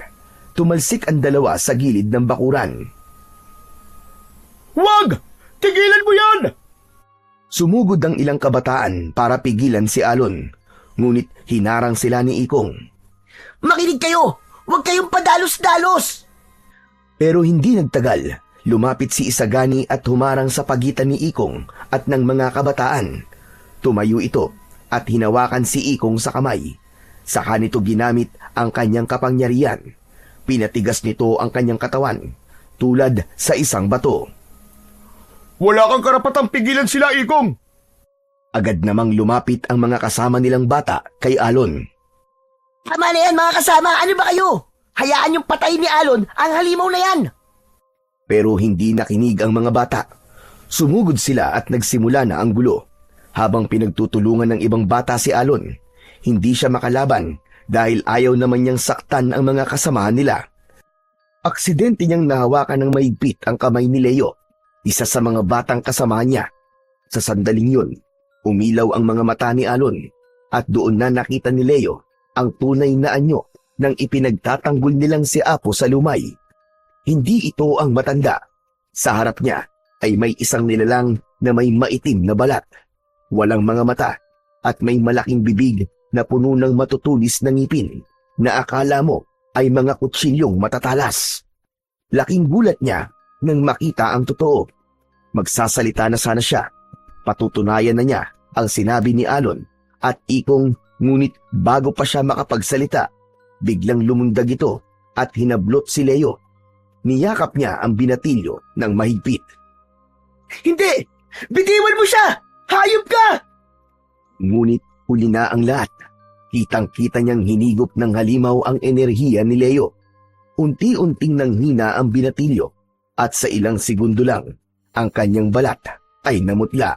Tumalsik ang dalawa sa gilid ng bakuran. Wag! Tigilan mo yan! Sumugod ang ilang kabataan para pigilan si Alon. Ngunit hinarang sila ni Ikong. Makinig kayo! Huwag kayong padalos-dalos! Pero hindi nagtagal. Lumapit si Isagani at humarang sa pagitan ni Ikong at ng mga kabataan. Tumayo ito at hinawakan si Ikong sa kamay. Saka nito ginamit ang kanyang kapangyarihan. Pinatigas nito ang kanyang katawan tulad sa isang bato. Wala kang karapatang pigilan sila, Ikong! Agad namang lumapit ang mga kasama nilang bata kay Alon. Tama na yan mga kasama, ano ba kayo? Hayaan yung patay ni Alon ang halimaw na yan! Pero hindi nakinig ang mga bata. Sumugod sila at nagsimula na ang gulo. Habang pinagtutulungan ng ibang bata si Alon, hindi siya makalaban dahil ayaw naman niyang saktan ang mga kasamahan nila. Aksidente niyang nahawakan ng maigpit ang kamay ni Leo, isa sa mga batang kasamahan niya. Sa sandaling yun, umilaw ang mga mata ni Alon at doon na nakita ni Leo ang tunay na anyo ng ipinagtatanggol nilang si Apo sa Lumay. Hindi ito ang matanda. Sa harap niya ay may isang nilalang na may maitim na balat, walang mga mata at may malaking bibig na puno ng matutulis na ngipin na akala mo ay mga kutsilyong matatalas. Laking gulat niya nang makita ang totoo. Magsasalita na sana siya. Patutunayan na niya ang sinabi ni Alon at Ikong, ngunit bago pa siya makapagsalita, biglang lumundag ito at hinablot si Leo. Niyakap niya ang binatilyo ng mahigpit. Hindi! Bitiwan mo siya! Hayop ka! Ngunit huli na ang lahat. Kitang-kita niyang hinigop ng halimaw ang enerhiya ni Leo. Unti-unting nanghina ang binatilyo at sa ilang segundo lang, ang kanyang balat ay namutla.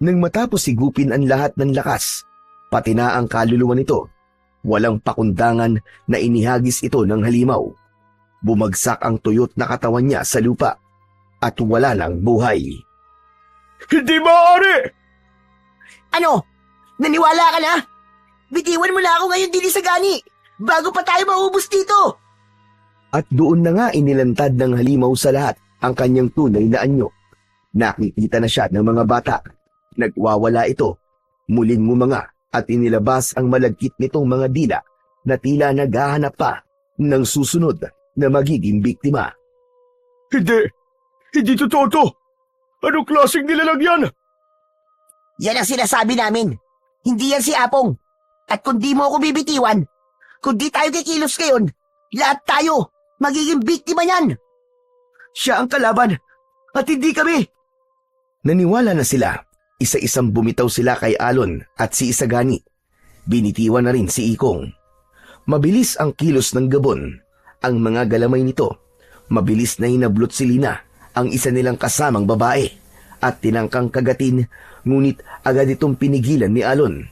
Nang matapos sigupin ang lahat ng lakas, pati na ang kaluluwa nito, walang pakundangan na inihagis ito ng halimaw. Bumagsak ang tuyot na katawan niya sa lupa at wala nang buhay. Hindi maaari! Ano? Naniwala ka na? Bitiwan mo na ako ngayon din sa gani, bago pa tayo maubos dito! At doon na nga inilantad ng halimaw sa lahat ang kanyang tunay na anyo. Nakikita na siya ng mga bata. Nagwawala ito. Muling ngumanga at inilabas ang malagkit nitong mga dila na tila naghahanap pa ng susunod na magiging biktima. Hindi totoo to. Anong klaseng nilalang yan? Yan ang sinasabi namin. Hindi yan si Apong. At kung di mo ako bibitiwan, kung di tayo kikilos ngayon, lahat tayo magiging biktima niyan. Siya ang kalaban at hindi kami. Naniwala na sila. Isa-isang bumitaw sila kay Alon at si Isagani. Binitiwan na rin si Ikong. Mabilis ang kilos ng Gabon. Ang mga galamay nito. Mabilis na hinablot si Lina, ang isa nilang kasamang babae, at tinangkang kagatin, ngunit agad itong pinigilan ni Alon.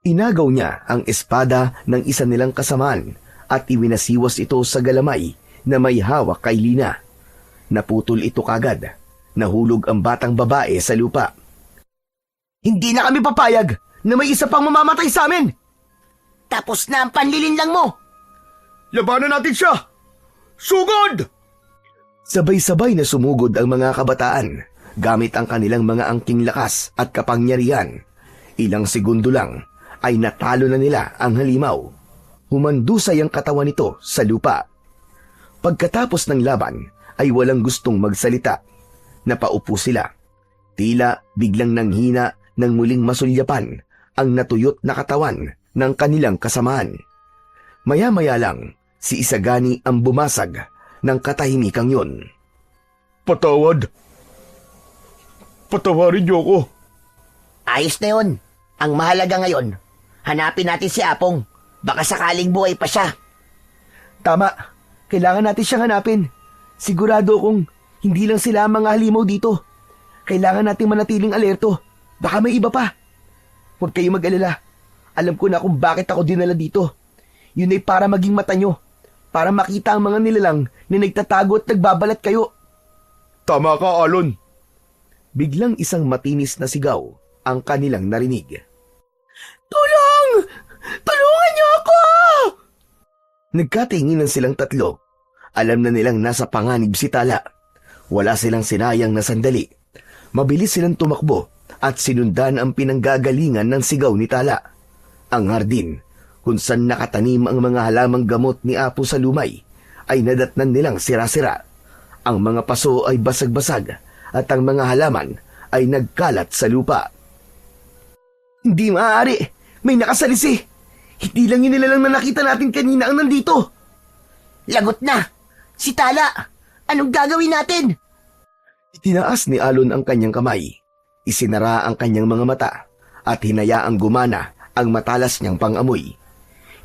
Inagaw niya ang espada ng isa nilang kasamaan at iwinasiwas ito sa galamay na may hawak kay Lina. Naputol ito kagad. Nahulog ang batang babae sa lupa. Hindi na kami papayag na may isa pang mamamatay sa amin. Tapos na ang panlilinlang mo. Labanan natin siya! Sugod! Sabay-sabay na sumugod ang mga kabataan gamit ang kanilang mga angking lakas at kapangyarihan. Ilang segundo lang ay natalo na nila ang halimaw. Humandusay ang katawan nito sa lupa. Pagkatapos ng laban ay walang gustong magsalita. Napaupo sila. Tila biglang nanghina nang muling masulyapan ang natuyot na katawan ng kanilang kasamaan. Maya-maya lang, si Isagani ang bumasag ng katahimikang yon. Patawarin niyo ako. Ayos na yun. Ang mahalaga ngayon, hanapin natin si Apong. Baka sakaling buhay pa siya. Tama. Kailangan natin siyang hanapin. Sigurado kong hindi lang sila ang mga halimaw dito. Kailangan nating manatiling alerto. Baka may iba pa. Huwag kayong mag-alala. Alam ko na kung bakit ako dinala dito. Yun ay para maging mata nyo. Para makita ang mga nilalang na nagtatago at nagbabalat kayo. Tama ka, Alon. Biglang isang matinis na sigaw ang kanilang narinig. Tulong! Tulungan niyo ako! Nagkatinginan silang tatlo. Alam na nilang nasa panganib si Tala. Wala silang sinayang na sandali. Mabilis silang tumakbo at sinundan ang pinanggagalingan ng sigaw ni Tala. Ang hardin, kung saan nakatanim ang mga halamang gamot ni Apo sa Lumay, ay nadatnan nilang sira-sira. Ang mga paso ay basag-basag at ang mga halaman ay nagkalat sa lupa. Hindi maaari. May nakasalisi. Hindi lang yun nilalang na nakita natin kanina ang nandito. Lagot na! Si Tala! Anong gagawin natin? Itinaas ni Alon ang kanyang kamay. Isinara ang kanyang mga mata at hinayaang gumana ang matalas niyang pang-amoy.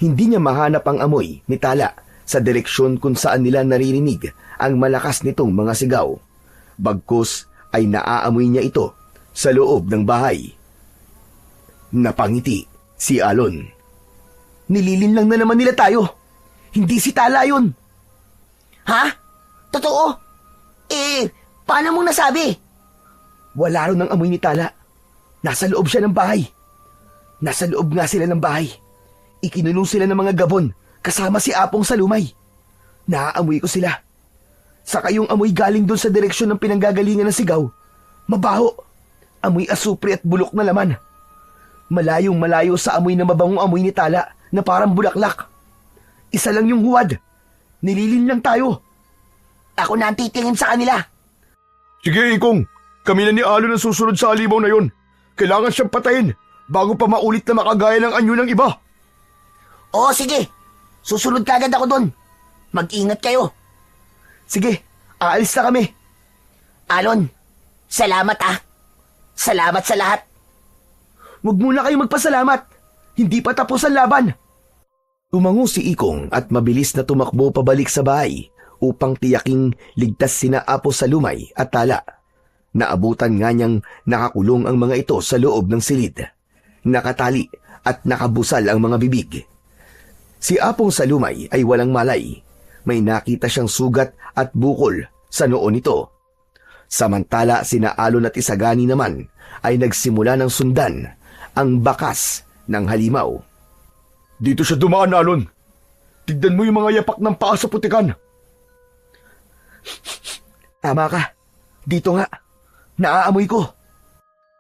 Hindi niya mahanap ang amoy ni Tala sa direksyon kung saan nila naririnig ang malakas nitong mga sigaw. Bagkus ay naaamoy niya ito sa loob ng bahay. Napangiti si Alon. Nililin lang na naman nila tayo. Hindi si Tala yun. Ha? Totoo? Paano mo nasabi? Wala raw ng amoy ni Tala. Nasa loob siya ng bahay. Nasa loob nga sila ng bahay. Ikinulong sila ng mga gabon kasama si Apong sa lumay. Naaamoy ko sila. Saka yung amoy galing doon sa direksyon ng pinanggagalingan ng sigaw. Mabaho. Amoy asupre at bulok na laman. Malayong malayo sa amoy na mabangong amoy ni Tala na parang bulaklak. Isa lang yung huwad. Nililin lang tayo. Ako na ang titingin sa kanila. Sige, Ikong. Kami na ni Alon ang susunod sa halimaw na yon. Kailangan siyang patayin bago pa maulit na makagaya ng anyo ng iba. Oo, sige. Susunod kagad ako doon. Mag-ingat kayo. Sige, aalis na kami. Alon, salamat ah. Salamat sa lahat. Huwag muna kayo magpasalamat. Hindi pa tapos ang laban. Tumango si Ikong at mabilis na tumakbo pabalik sa bahay upang tiyaking ligtas sina Apo sa lumay at Tala. Naabutan nga niyang nakakulong ang mga ito sa loob ng silid. Nakatali at nakabusal ang mga bibig. Si Apong Salumay ay walang malay. May nakita siyang sugat at bukol sa noo nito. Samantala sina Alon at Isagani naman ay nagsimula ng sundan ang bakas ng halimaw. Dito siya dumaan, Alon. Tignan mo yung mga yapak ng paa sa putikan. Tama ka. Dito nga. Naaamoy ko.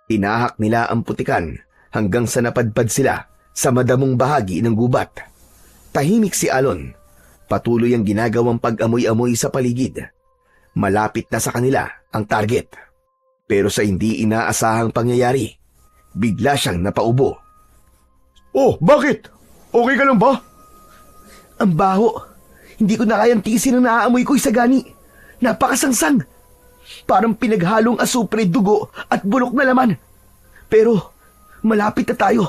Tinahak nila ang putikan hanggang sa napadpad sila sa madamong bahagi ng gubat. Tahimik si Alon. Patuloy ang ginagawang pag-amoy-amoy sa paligid. Malapit na sa kanila ang target. Pero sa hindi inaasahang pangyayari, bigla siyang napaubo. Oh, bakit? Okay ka lang ba? Ang baho. Hindi ko na kayang tiisin ang naaamoy ko, Isagani. Napakasangsang. Parang pinaghalong asupre, dugo at bulok na laman. Pero malapit na tayo.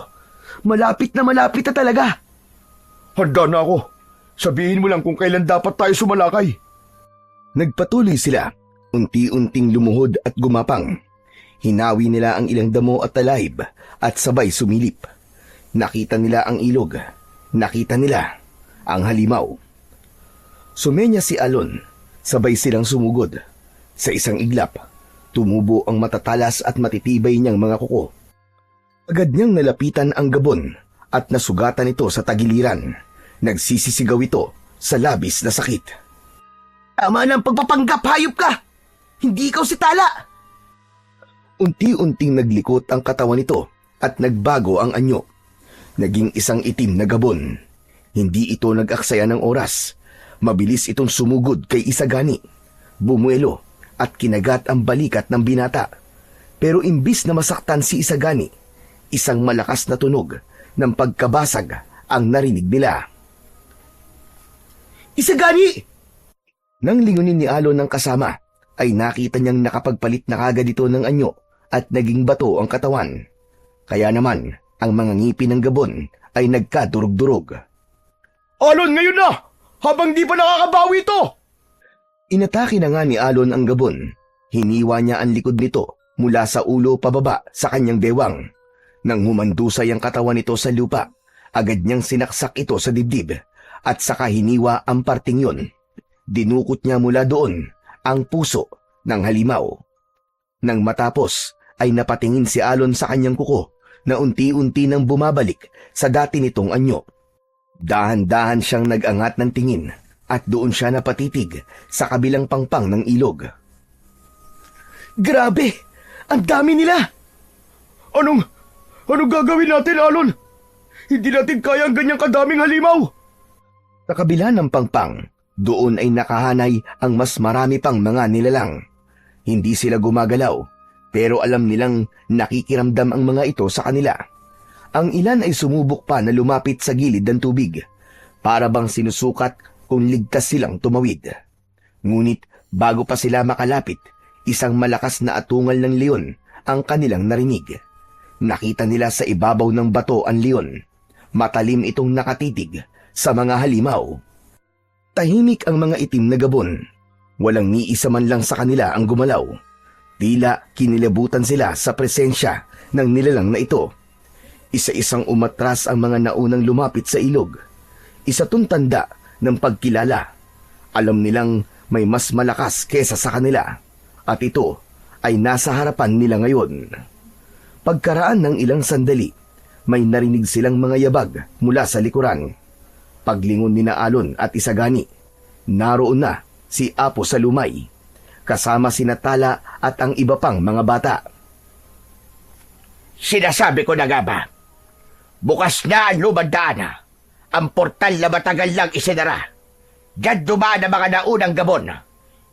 Malapit na talaga. Handa na ako. Sabihin mo lang kung kailan dapat tayo sumalakay. Nagpatuloy sila, unti-unting lumuhod at gumapang. Hinawi nila ang ilang damo at talahib at sabay sumilip. Nakita nila ang ilog. Nakita nila ang halimaw. Sumenya si Alon. Sabay silang sumugod. Sa isang iglap, tumubo ang matatalas at matitibay niyang mga kuko. Agad niyang nalapitan ang gabon at nasugatan ito sa tagiliran. Nagsisisigaw ito sa labis na sakit. Tama ng pagpapanggap, hayop ka! Hindi ikaw si Tala! Unti-unting naglikot ang katawan nito at nagbago ang anyo. Naging isang itim na gabon. Hindi ito nag-aksaya ng oras. Mabilis itong sumugod kay Isagani. Bumuelo at kinagat ang balikat ng binata. Pero imbis na masaktan si Isagani, isang malakas na tunog ng pagkabasag ang narinig nila. Isagani! Nang lingunin ni Alon ng kasama, ay nakita niyang nakapagpalit na kagad ito ng anyo at naging bato ang katawan. Kaya naman, ang mga ngipin ng gabon ay nagkadurog-durog. Alon, ngayon na! Habang di pa nakakabawi ito! Inatake na nga ni Alon ang gabon. Hiniwa niya ang likod nito mula sa ulo pababa sa kanyang bewang. Nang humandusay ang katawan nito sa lupa, agad niyang sinaksak ito sa dibdib at saka hiniwa ang parting yon. Dinukot niya mula doon ang puso ng halimaw. Nang matapos ay napatingin si Alon sa kanyang kuko na unti-unti nang bumabalik sa dati nitong anyo. Dahan-dahan siyang nag-angat ng tingin at doon siya napatitig sa kabilang pangpang ng ilog. Grabe! Ang dami nila! Anong gagawin natin, Alon? Hindi natin kaya ang ganyang kadaming halimaw! Sa kabila ng pangpang, doon ay nakahanay ang mas marami pang mga nilalang. Hindi sila gumagalaw, pero alam nilang nakikiramdam ang mga ito sa kanila. Ang ilan ay sumubok pa na lumapit sa gilid ng tubig, para bang sinusukat kung ligtas silang tumawid. Ngunit bago pa sila makalapit, isang malakas na atungal ng leon ang kanilang narinig. Nakita nila sa ibabaw ng bato ang leon. Matalim itong nakatitig sa mga halimaw. Tahimik ang mga itim na gabon. Walang ni isa man lang sa kanila ang gumalaw. Tila kinilabutan sila sa presensya ng nilalang na ito. Isa-isang umatras ang mga naunang lumapit sa ilog. Isa tong tanda ng pagkilala. Alam nilang may mas malakas kesa sa kanila. At ito ay nasa harapan nila ngayon. Pagkaraan ng ilang sandali, may narinig silang mga yabag mula sa likuran. Paglingon ni na Alon at Isagani, naroon na si Apo Salumay, kasama si Natala at ang iba pang mga bata. Sinasabi ko na nga ba? Bukas na ang lumang daan. Ang portal na matagal lang isinara. Diyan dumaan ang mga naunang Gabon.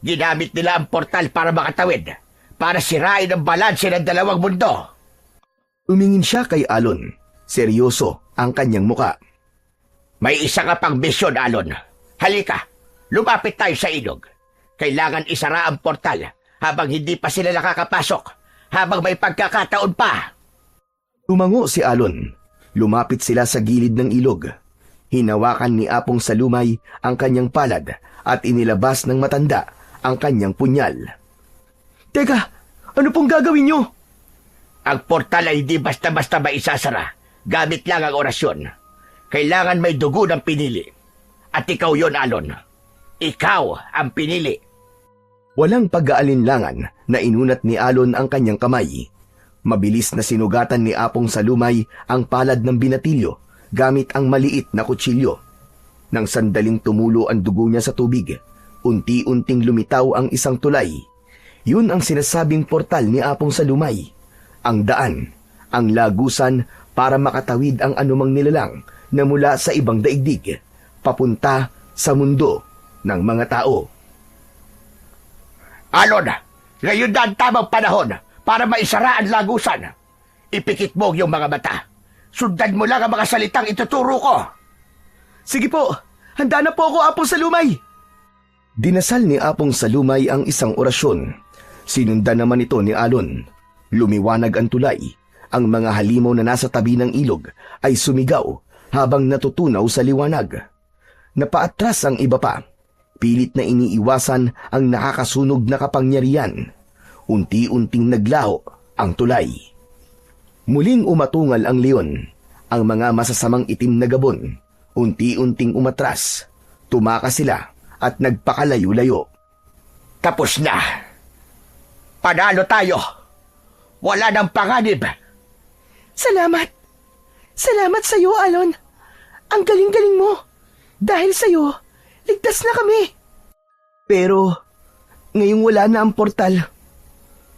Ginamit nila ang portal para makatawid, para sirain ang balanse ng dalawang mundo. Umingin siya kay Alon. Seryoso ang kanyang muka. May isa ka pang misyon, Alon. Halika, lumapit tayo sa ilog. Kailangan isara ang portal habang hindi pa sila nakakapasok, habang may pagkakataon pa. Tumango si Alon. Lumapit sila sa gilid ng ilog. Hinawakan ni Apong Salumay ang kanyang palad at inilabas ng matanda ang kanyang punyal. Teka, ano pong gagawin nyo? Ang portal ay hindi basta-basta maisasara. Gamit lang ang orasyon. Kailangan may dugo ng pinili. At ikaw yon, Alon. Ikaw ang pinili. Walang pag-aalinlangan na inunat ni Alon ang kanyang kamay. Mabilis na sinugatan ni Apong Salumay ang palad ng binatilyo gamit ang maliit na kutsilyo. Nang sandaling tumulo ang dugo niya sa tubig, unti-unting lumitaw ang isang tulay. Yun ang sinasabing portal ni Apong Salumay. Ang daan, ang lagusan para makatawid ang anumang nilalang na mula sa ibang daigdig, papunta sa mundo ng mga tao. Alon, ngayon na ang tamang panahon para maisara ang lagusan. Ipikit mo yung mga mata. Sundan mo lang ang mga salitang ituturo ko. Sige po, handa na po ako, Apong Salumay. Dinasal ni Apong Salumay ang isang orasyon. Sinundan naman ito ni Alon. Lumiwanag ang tulay. Ang mga halimaw na nasa tabi ng ilog ay sumigaw habang natutunaw sa liwanag. Napaatras ang iba pa. Pilit na iniiwasan ang nakakasunog na kapangyarihan. Unti-unting naglaho ang tulay. Muling umatungal ang leon. Ang mga masasamang itim na gabon. Unti-unting umatras. Tumakas sila at nagpakalayo-layo. Tapos na. Panalo tayo. Wala nang panganib. Salamat. Salamat sa'yo, Alon. Ang galing-galing mo. Dahil sa'yo, ligtas na kami. Pero, ngayong wala na ang portal,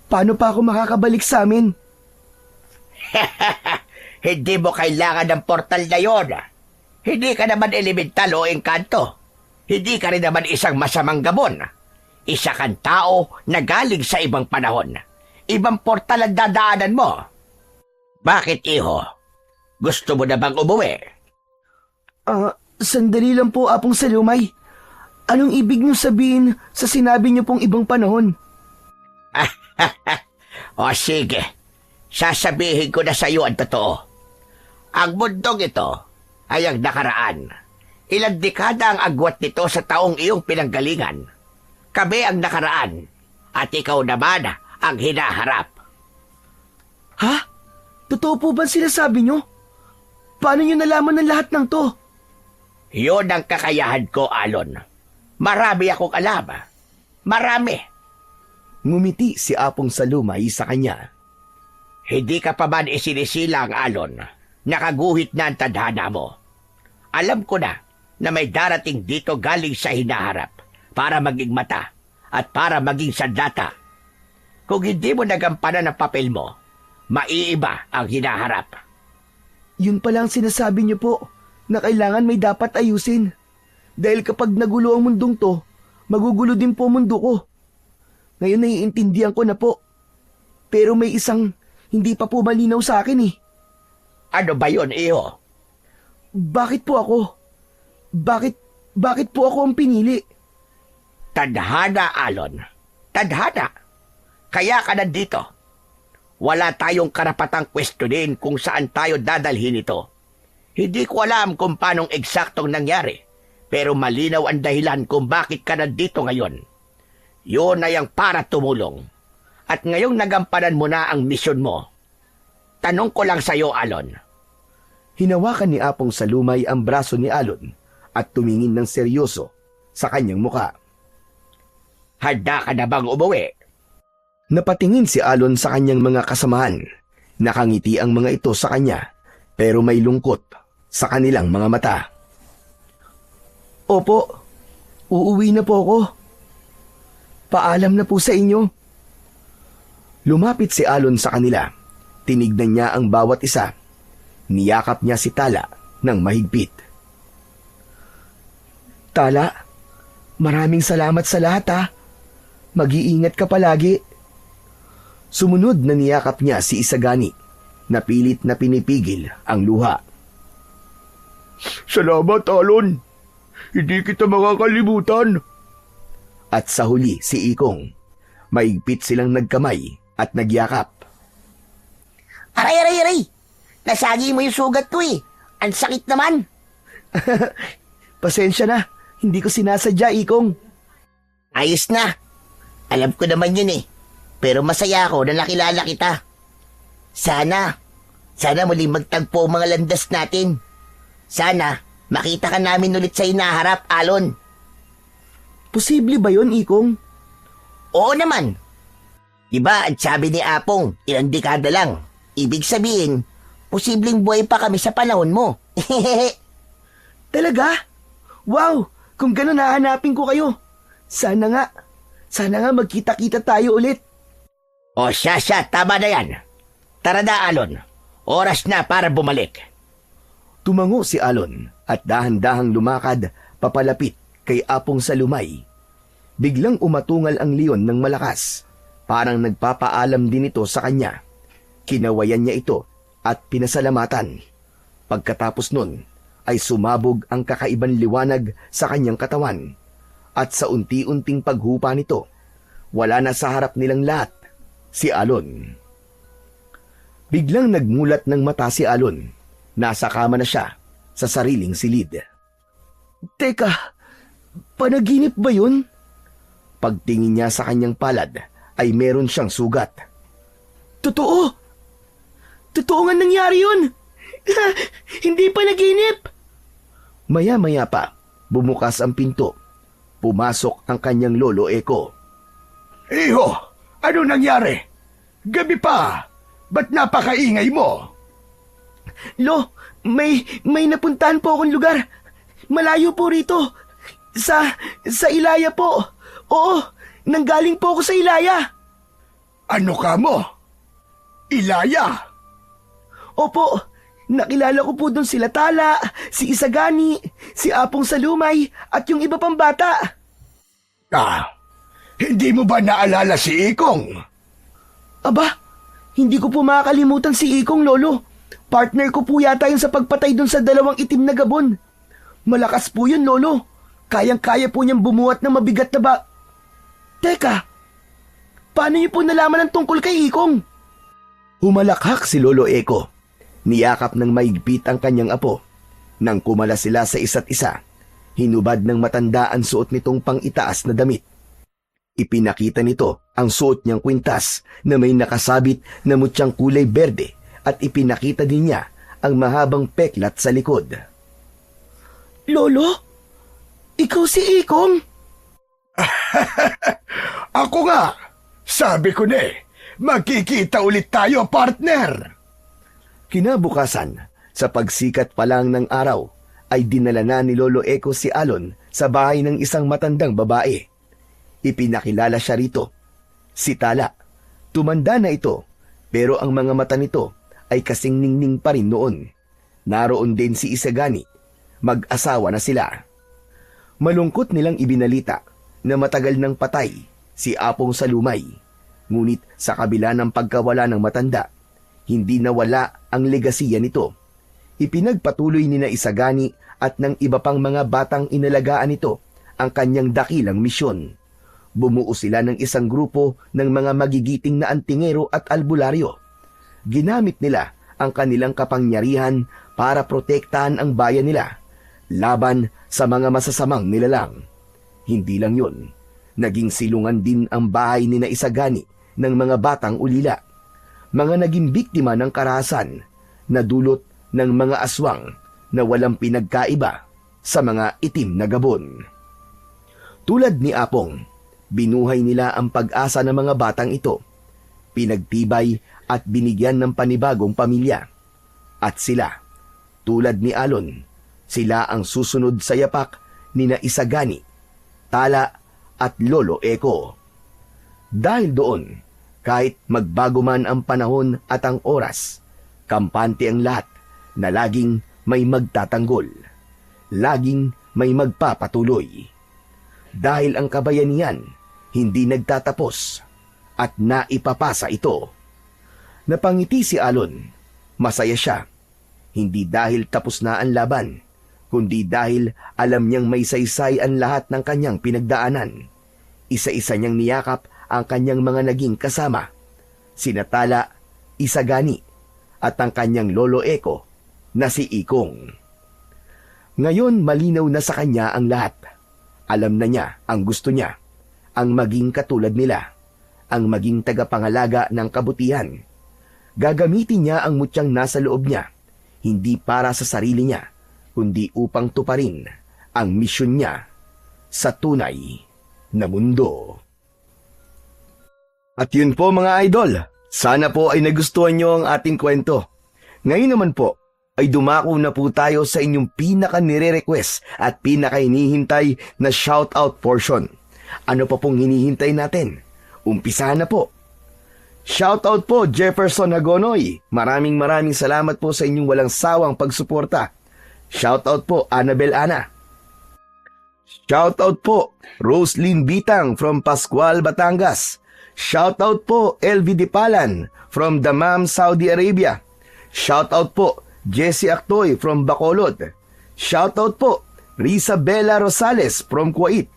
paano pa ako makakabalik sa amin? Hindi mo kailangan ng portal na yon. Hindi ka naman elemental o engkanto. Hindi ka rin naman isang masamang Gabon. Isa kang tao na galing sa ibang panahon. Ibang portal ang dadaanan mo. Bakit, iho? Gusto mo na bang umuwi? Sandali lang po, Apong Salumay. Anong ibig niyo sabihin sa sinabi niyo pong ibang panahon? O sige, sasabihin ko na sa iyo ang totoo. Ang mundong ito ay ang nakaraan. Ilang dekada ang agwat nito sa taong iyong pinanggalingan. Kami ang nakaraan at ikaw naman ang hinaharap. Ha? Totoo po ba sinasabi niyo? Paano niyo nalaman ng lahat ng to? Yun ang kakayahan ko, Alon. Marami akong alam. Marami. Ngumiti si Apong Salumay sa kanya. Hindi ka pa man isinisila, Alon. Nakaguhit na ang tadhana mo. Alam ko na may darating dito galing sa hinaharap para maging mata at para maging sandata. Kung hindi mo nagampanan ang papel mo, maiiba ang hinaharap. Yun pala ang sinasabi niyo po, na kailangan may dapat ayusin. Dahil kapag nagulo ang mundong to, magugulo din po ang mundo ko. Ngayon naiintindihan ko na po. Pero may isang hindi pa po malinaw sa akin eh. Ano ba yun, iho? Bakit po ako? Bakit po ako ang pinili? Tadhana, Alon. Tadhana. Kaya ka nandito. Wala tayong karapatang questionin kung saan tayo dadalhin ito. Hindi ko alam kung paanong eksaktong nangyari, pero malinaw ang dahilan kung bakit ka nandito ngayon. Yun ay ang para tumulong. At ngayong nagampanan mo na ang misyon mo. Tanong ko lang sa iyo, Alon. Hinawakan ni Apong Salumay ang braso ni Alon at tumingin ng seryoso sa kanyang muka. Handa ka na bang umuwi? Napatingin si Alon sa kanyang mga kasamahan. Nakangiti ang mga ito sa kanya, pero may lungkot sa kanilang mga mata. Opo, uuwi na po ako. Paalam na po sa inyo. Lumapit si Alon sa kanila. Tinignan niya ang bawat isa. Niyakap niya si Tala ng mahigpit. Tala, maraming salamat sa lahat ha. Mag-iingat ka palagi. Sumunod na niyakap niya si Isagani. Napilit na pinipigil ang luha. Salamat, Alon. Hindi kita makakalimutan. At sa huli si Ikong. Maigpit silang nagkamay at nagyakap. Aray, aray, aray! Nasagi mo yung sugat ko eh. Ang sakit naman. Pasensya na, hindi ko sinasadya, Ikong. Ayos na. Alam ko naman yun eh. Pero masaya ako na nakilala kita. Sana muling magtagpo ang mga landas natin. Sana makita ka namin ulit sa hinaharap, Alon. Posible ba yun, Ikong? Oo naman. Diba, ang sabi ni Apong, ilang dekada lang. Ibig sabihin, posibleng buhay pa kami sa panahon mo. Talaga? Wow, kung gano'n hahanapin ko kayo. Sana nga magkita-kita tayo ulit. O siya, tama na yan. Tara na, Alon. Oras na para bumalik. Tumango si Alon at dahan-dahang lumakad papalapit kay Apong Salumay. Biglang umatungal ang leon ng malakas. Parang nagpapaalam din ito sa kanya. Kinawayan niya ito at pinasalamatan. Pagkatapos nun ay sumabog ang kakaibang liwanag sa kanyang katawan. At sa unti-unting paghupa nito, wala na sa harap nilang lahat si Alon. Biglang nagmulat ng mata si Alon. Nasa kama na siya sa sariling silid. Teka, panaginip ba yun? Pagtingin niya sa kanyang palad ay meron siyang sugat. Totoo! Totoo nga nangyari yun! Hindi panaginip! Maya-maya pa, bumukas ang pinto. Pumasok ang kanyang lolo Eko. Iho, ano nangyari? Gabi pa. Ba't napakaingay mo? Lo, may napuntahan po akong lugar. Malayo po rito. Sa Ilaya po. Oo, nanggaling po ako sa Ilaya. Ano ka mo? Ilaya? Opo, nakilala ko po doon sila Tala, si Isagani, si Apong Salumay, at yung iba pang bata. Hindi mo ba naalala si Ikong? Aba, hindi ko po makakalimutan si Ikong, Lolo. Partner ko po yata yun sa pagpatay doon sa dalawang itim na gabon. Malakas po yun, Lolo. Kayang-kaya po niyang bumuhat ng mabigat na ba... Teka, paano niyo po nalaman ang tungkol kay Ikong? Humalakhak si Lolo Eko. Niyakap ng maigpit ang kanyang apo. Nang kumala sila sa isa't isa, hinubad ng matanda ang suot nitong pang-itaas na damit. Ipinakita nito ang suot niyang kwintas na may nakasabit na mutyang kulay berde at ipinakita din niya ang mahabang peklat sa likod. Lolo, ikaw si Ikong? Ako nga. Sabi ko na magkikita ulit tayo, partner. Kinabukasan, sa pagsikat pa lang ng araw, ay dinala na ni Lolo Eko si Alon sa bahay ng isang matandang babae. Ipinakilala siya rito. Si Tala. Tumanda na ito, pero ang mga mata nito ay kasing ningning pa rin noon. Naroon din si Isagani. Mag-asawa na sila. Malungkot nilang ibinalita na matagal nang patay si Apong Salumay. Ngunit sa kabila ng pagkawala ng matanda, hindi nawala ang legasiya nito. Ipinagpatuloy ni na Isagani at ng iba pang mga batang inalagaan nito ang kanyang dakilang misyon. Bumuo sila ng isang grupo ng mga magigiting na antingero at albularyo. Ginamit nila ang kanilang kapangyarihan para protektahan ang bayan nila laban sa mga masasamang nilalang. Hindi lang yun, naging silungan din ang bahay ni na Isagani ng mga batang ulila. Mga naging biktima ng karahasan na dulot ng mga aswang na walang pinagkaiba sa mga itim na gabon. Tulad ni Apong, binuhay nila ang pag-asa ng mga batang ito pinagtibay at binigyan ng panibagong pamilya. At sila, tulad ni Alon, sila ang susunod sa yapak ni na Isagani, Tala at Lolo Eko. Dahil doon, kahit magbago man ang panahon at ang oras, kampante ang lahat na laging may magtatanggol, laging may magpapatuloy. Dahil ang kabayanihan hindi nagtatapos at naipapasa ito. Napangiti si Alon, masaya siya, hindi dahil tapos na ang laban, kundi dahil alam niyang may saysay ang lahat ng kanyang pinagdaanan. Isa-isa niyang niyakap ang kanyang mga naging kasama, sina Tala, Isagani, at ang kanyang Lolo Eko na si Ikong. Ngayon malinaw na sa kanya ang lahat. Alam na niya ang gusto niya, ang maging katulad nila, ang maging tagapangalaga ng kabutihan. Gagamitin niya ang mutyang nasa loob niya, hindi para sa sarili niya, kundi upang tuparin ang misyon niya sa tunay na mundo. At yun po mga idol, sana po ay nagustuhan niyo ang ating kwento. Ngayon naman po, ay dumako na po tayo sa inyong pinaka-nire-request at pinaka-hinihintay na shoutout portion. Ano pa pong hinihintay natin? Umpisahan na po. Shoutout po Jefferson Hagonoy. Maraming salamat po sa inyong walang sawang pagsuporta. Shoutout po Annabel Ana. Shoutout po Roslyn Bitang from Pascual, Batangas. Shoutout po LV Dipalan from Dammam, Saudi Arabia. Shoutout po Jesse Actoy from Bacolod. Shoutout po Risa Bella Rosales from Kuwait.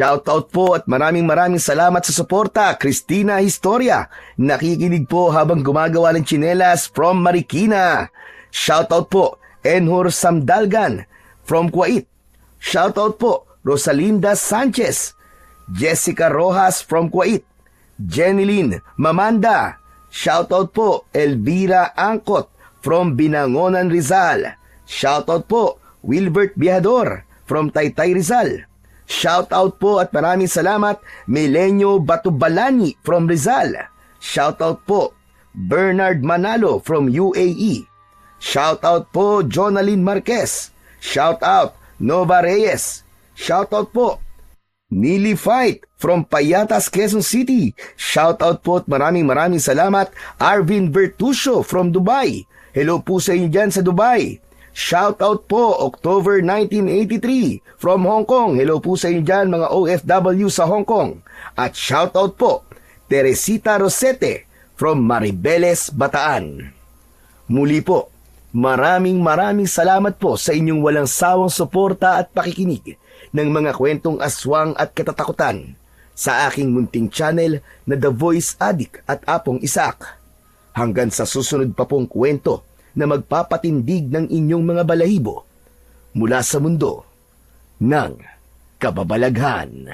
Shoutout po at maraming salamat sa suporta Christina Historia. Nakikinig po habang gumagawa ng tsinelas from Marikina. Shoutout po Enhor Samdalgan from Kuwait. Shoutout po Rosalinda Sanchez. Jessica Rojas from Kuwait. Jenilyn Mamanda. Shoutout po Elvira Angkot from Binangonan, Rizal. Shoutout po Wilbert Biador from Taytay, Rizal. Shoutout po at maraming salamat Milenio Batubalani from Rizal. Shoutout po Bernard Manalo from UAE. Shoutout po Jonalyn Marquez. Shoutout Nova Reyes. Shoutout po Nili Fight from Payatas, Quezon City. Shoutout po at maraming salamat Arvin Bertuccio from Dubai. Hello po sa inyo dyan sa Dubai. Shoutout po October 1983 from Hong Kong. Hello po sa inyo dyan mga OFW sa Hong Kong. At shoutout po Teresita Rosete from Maribeles, Bataan. Muli po, maraming salamat po sa inyong walang sawang suporta at pakikinig ng mga kwentong aswang at katatakutan sa aking munting channel na The Voice Addict at Apong Isaac. Hanggang sa susunod pa pong kwento na magpapatindig ng inyong mga balahibo mula sa mundo ng kababalaghan.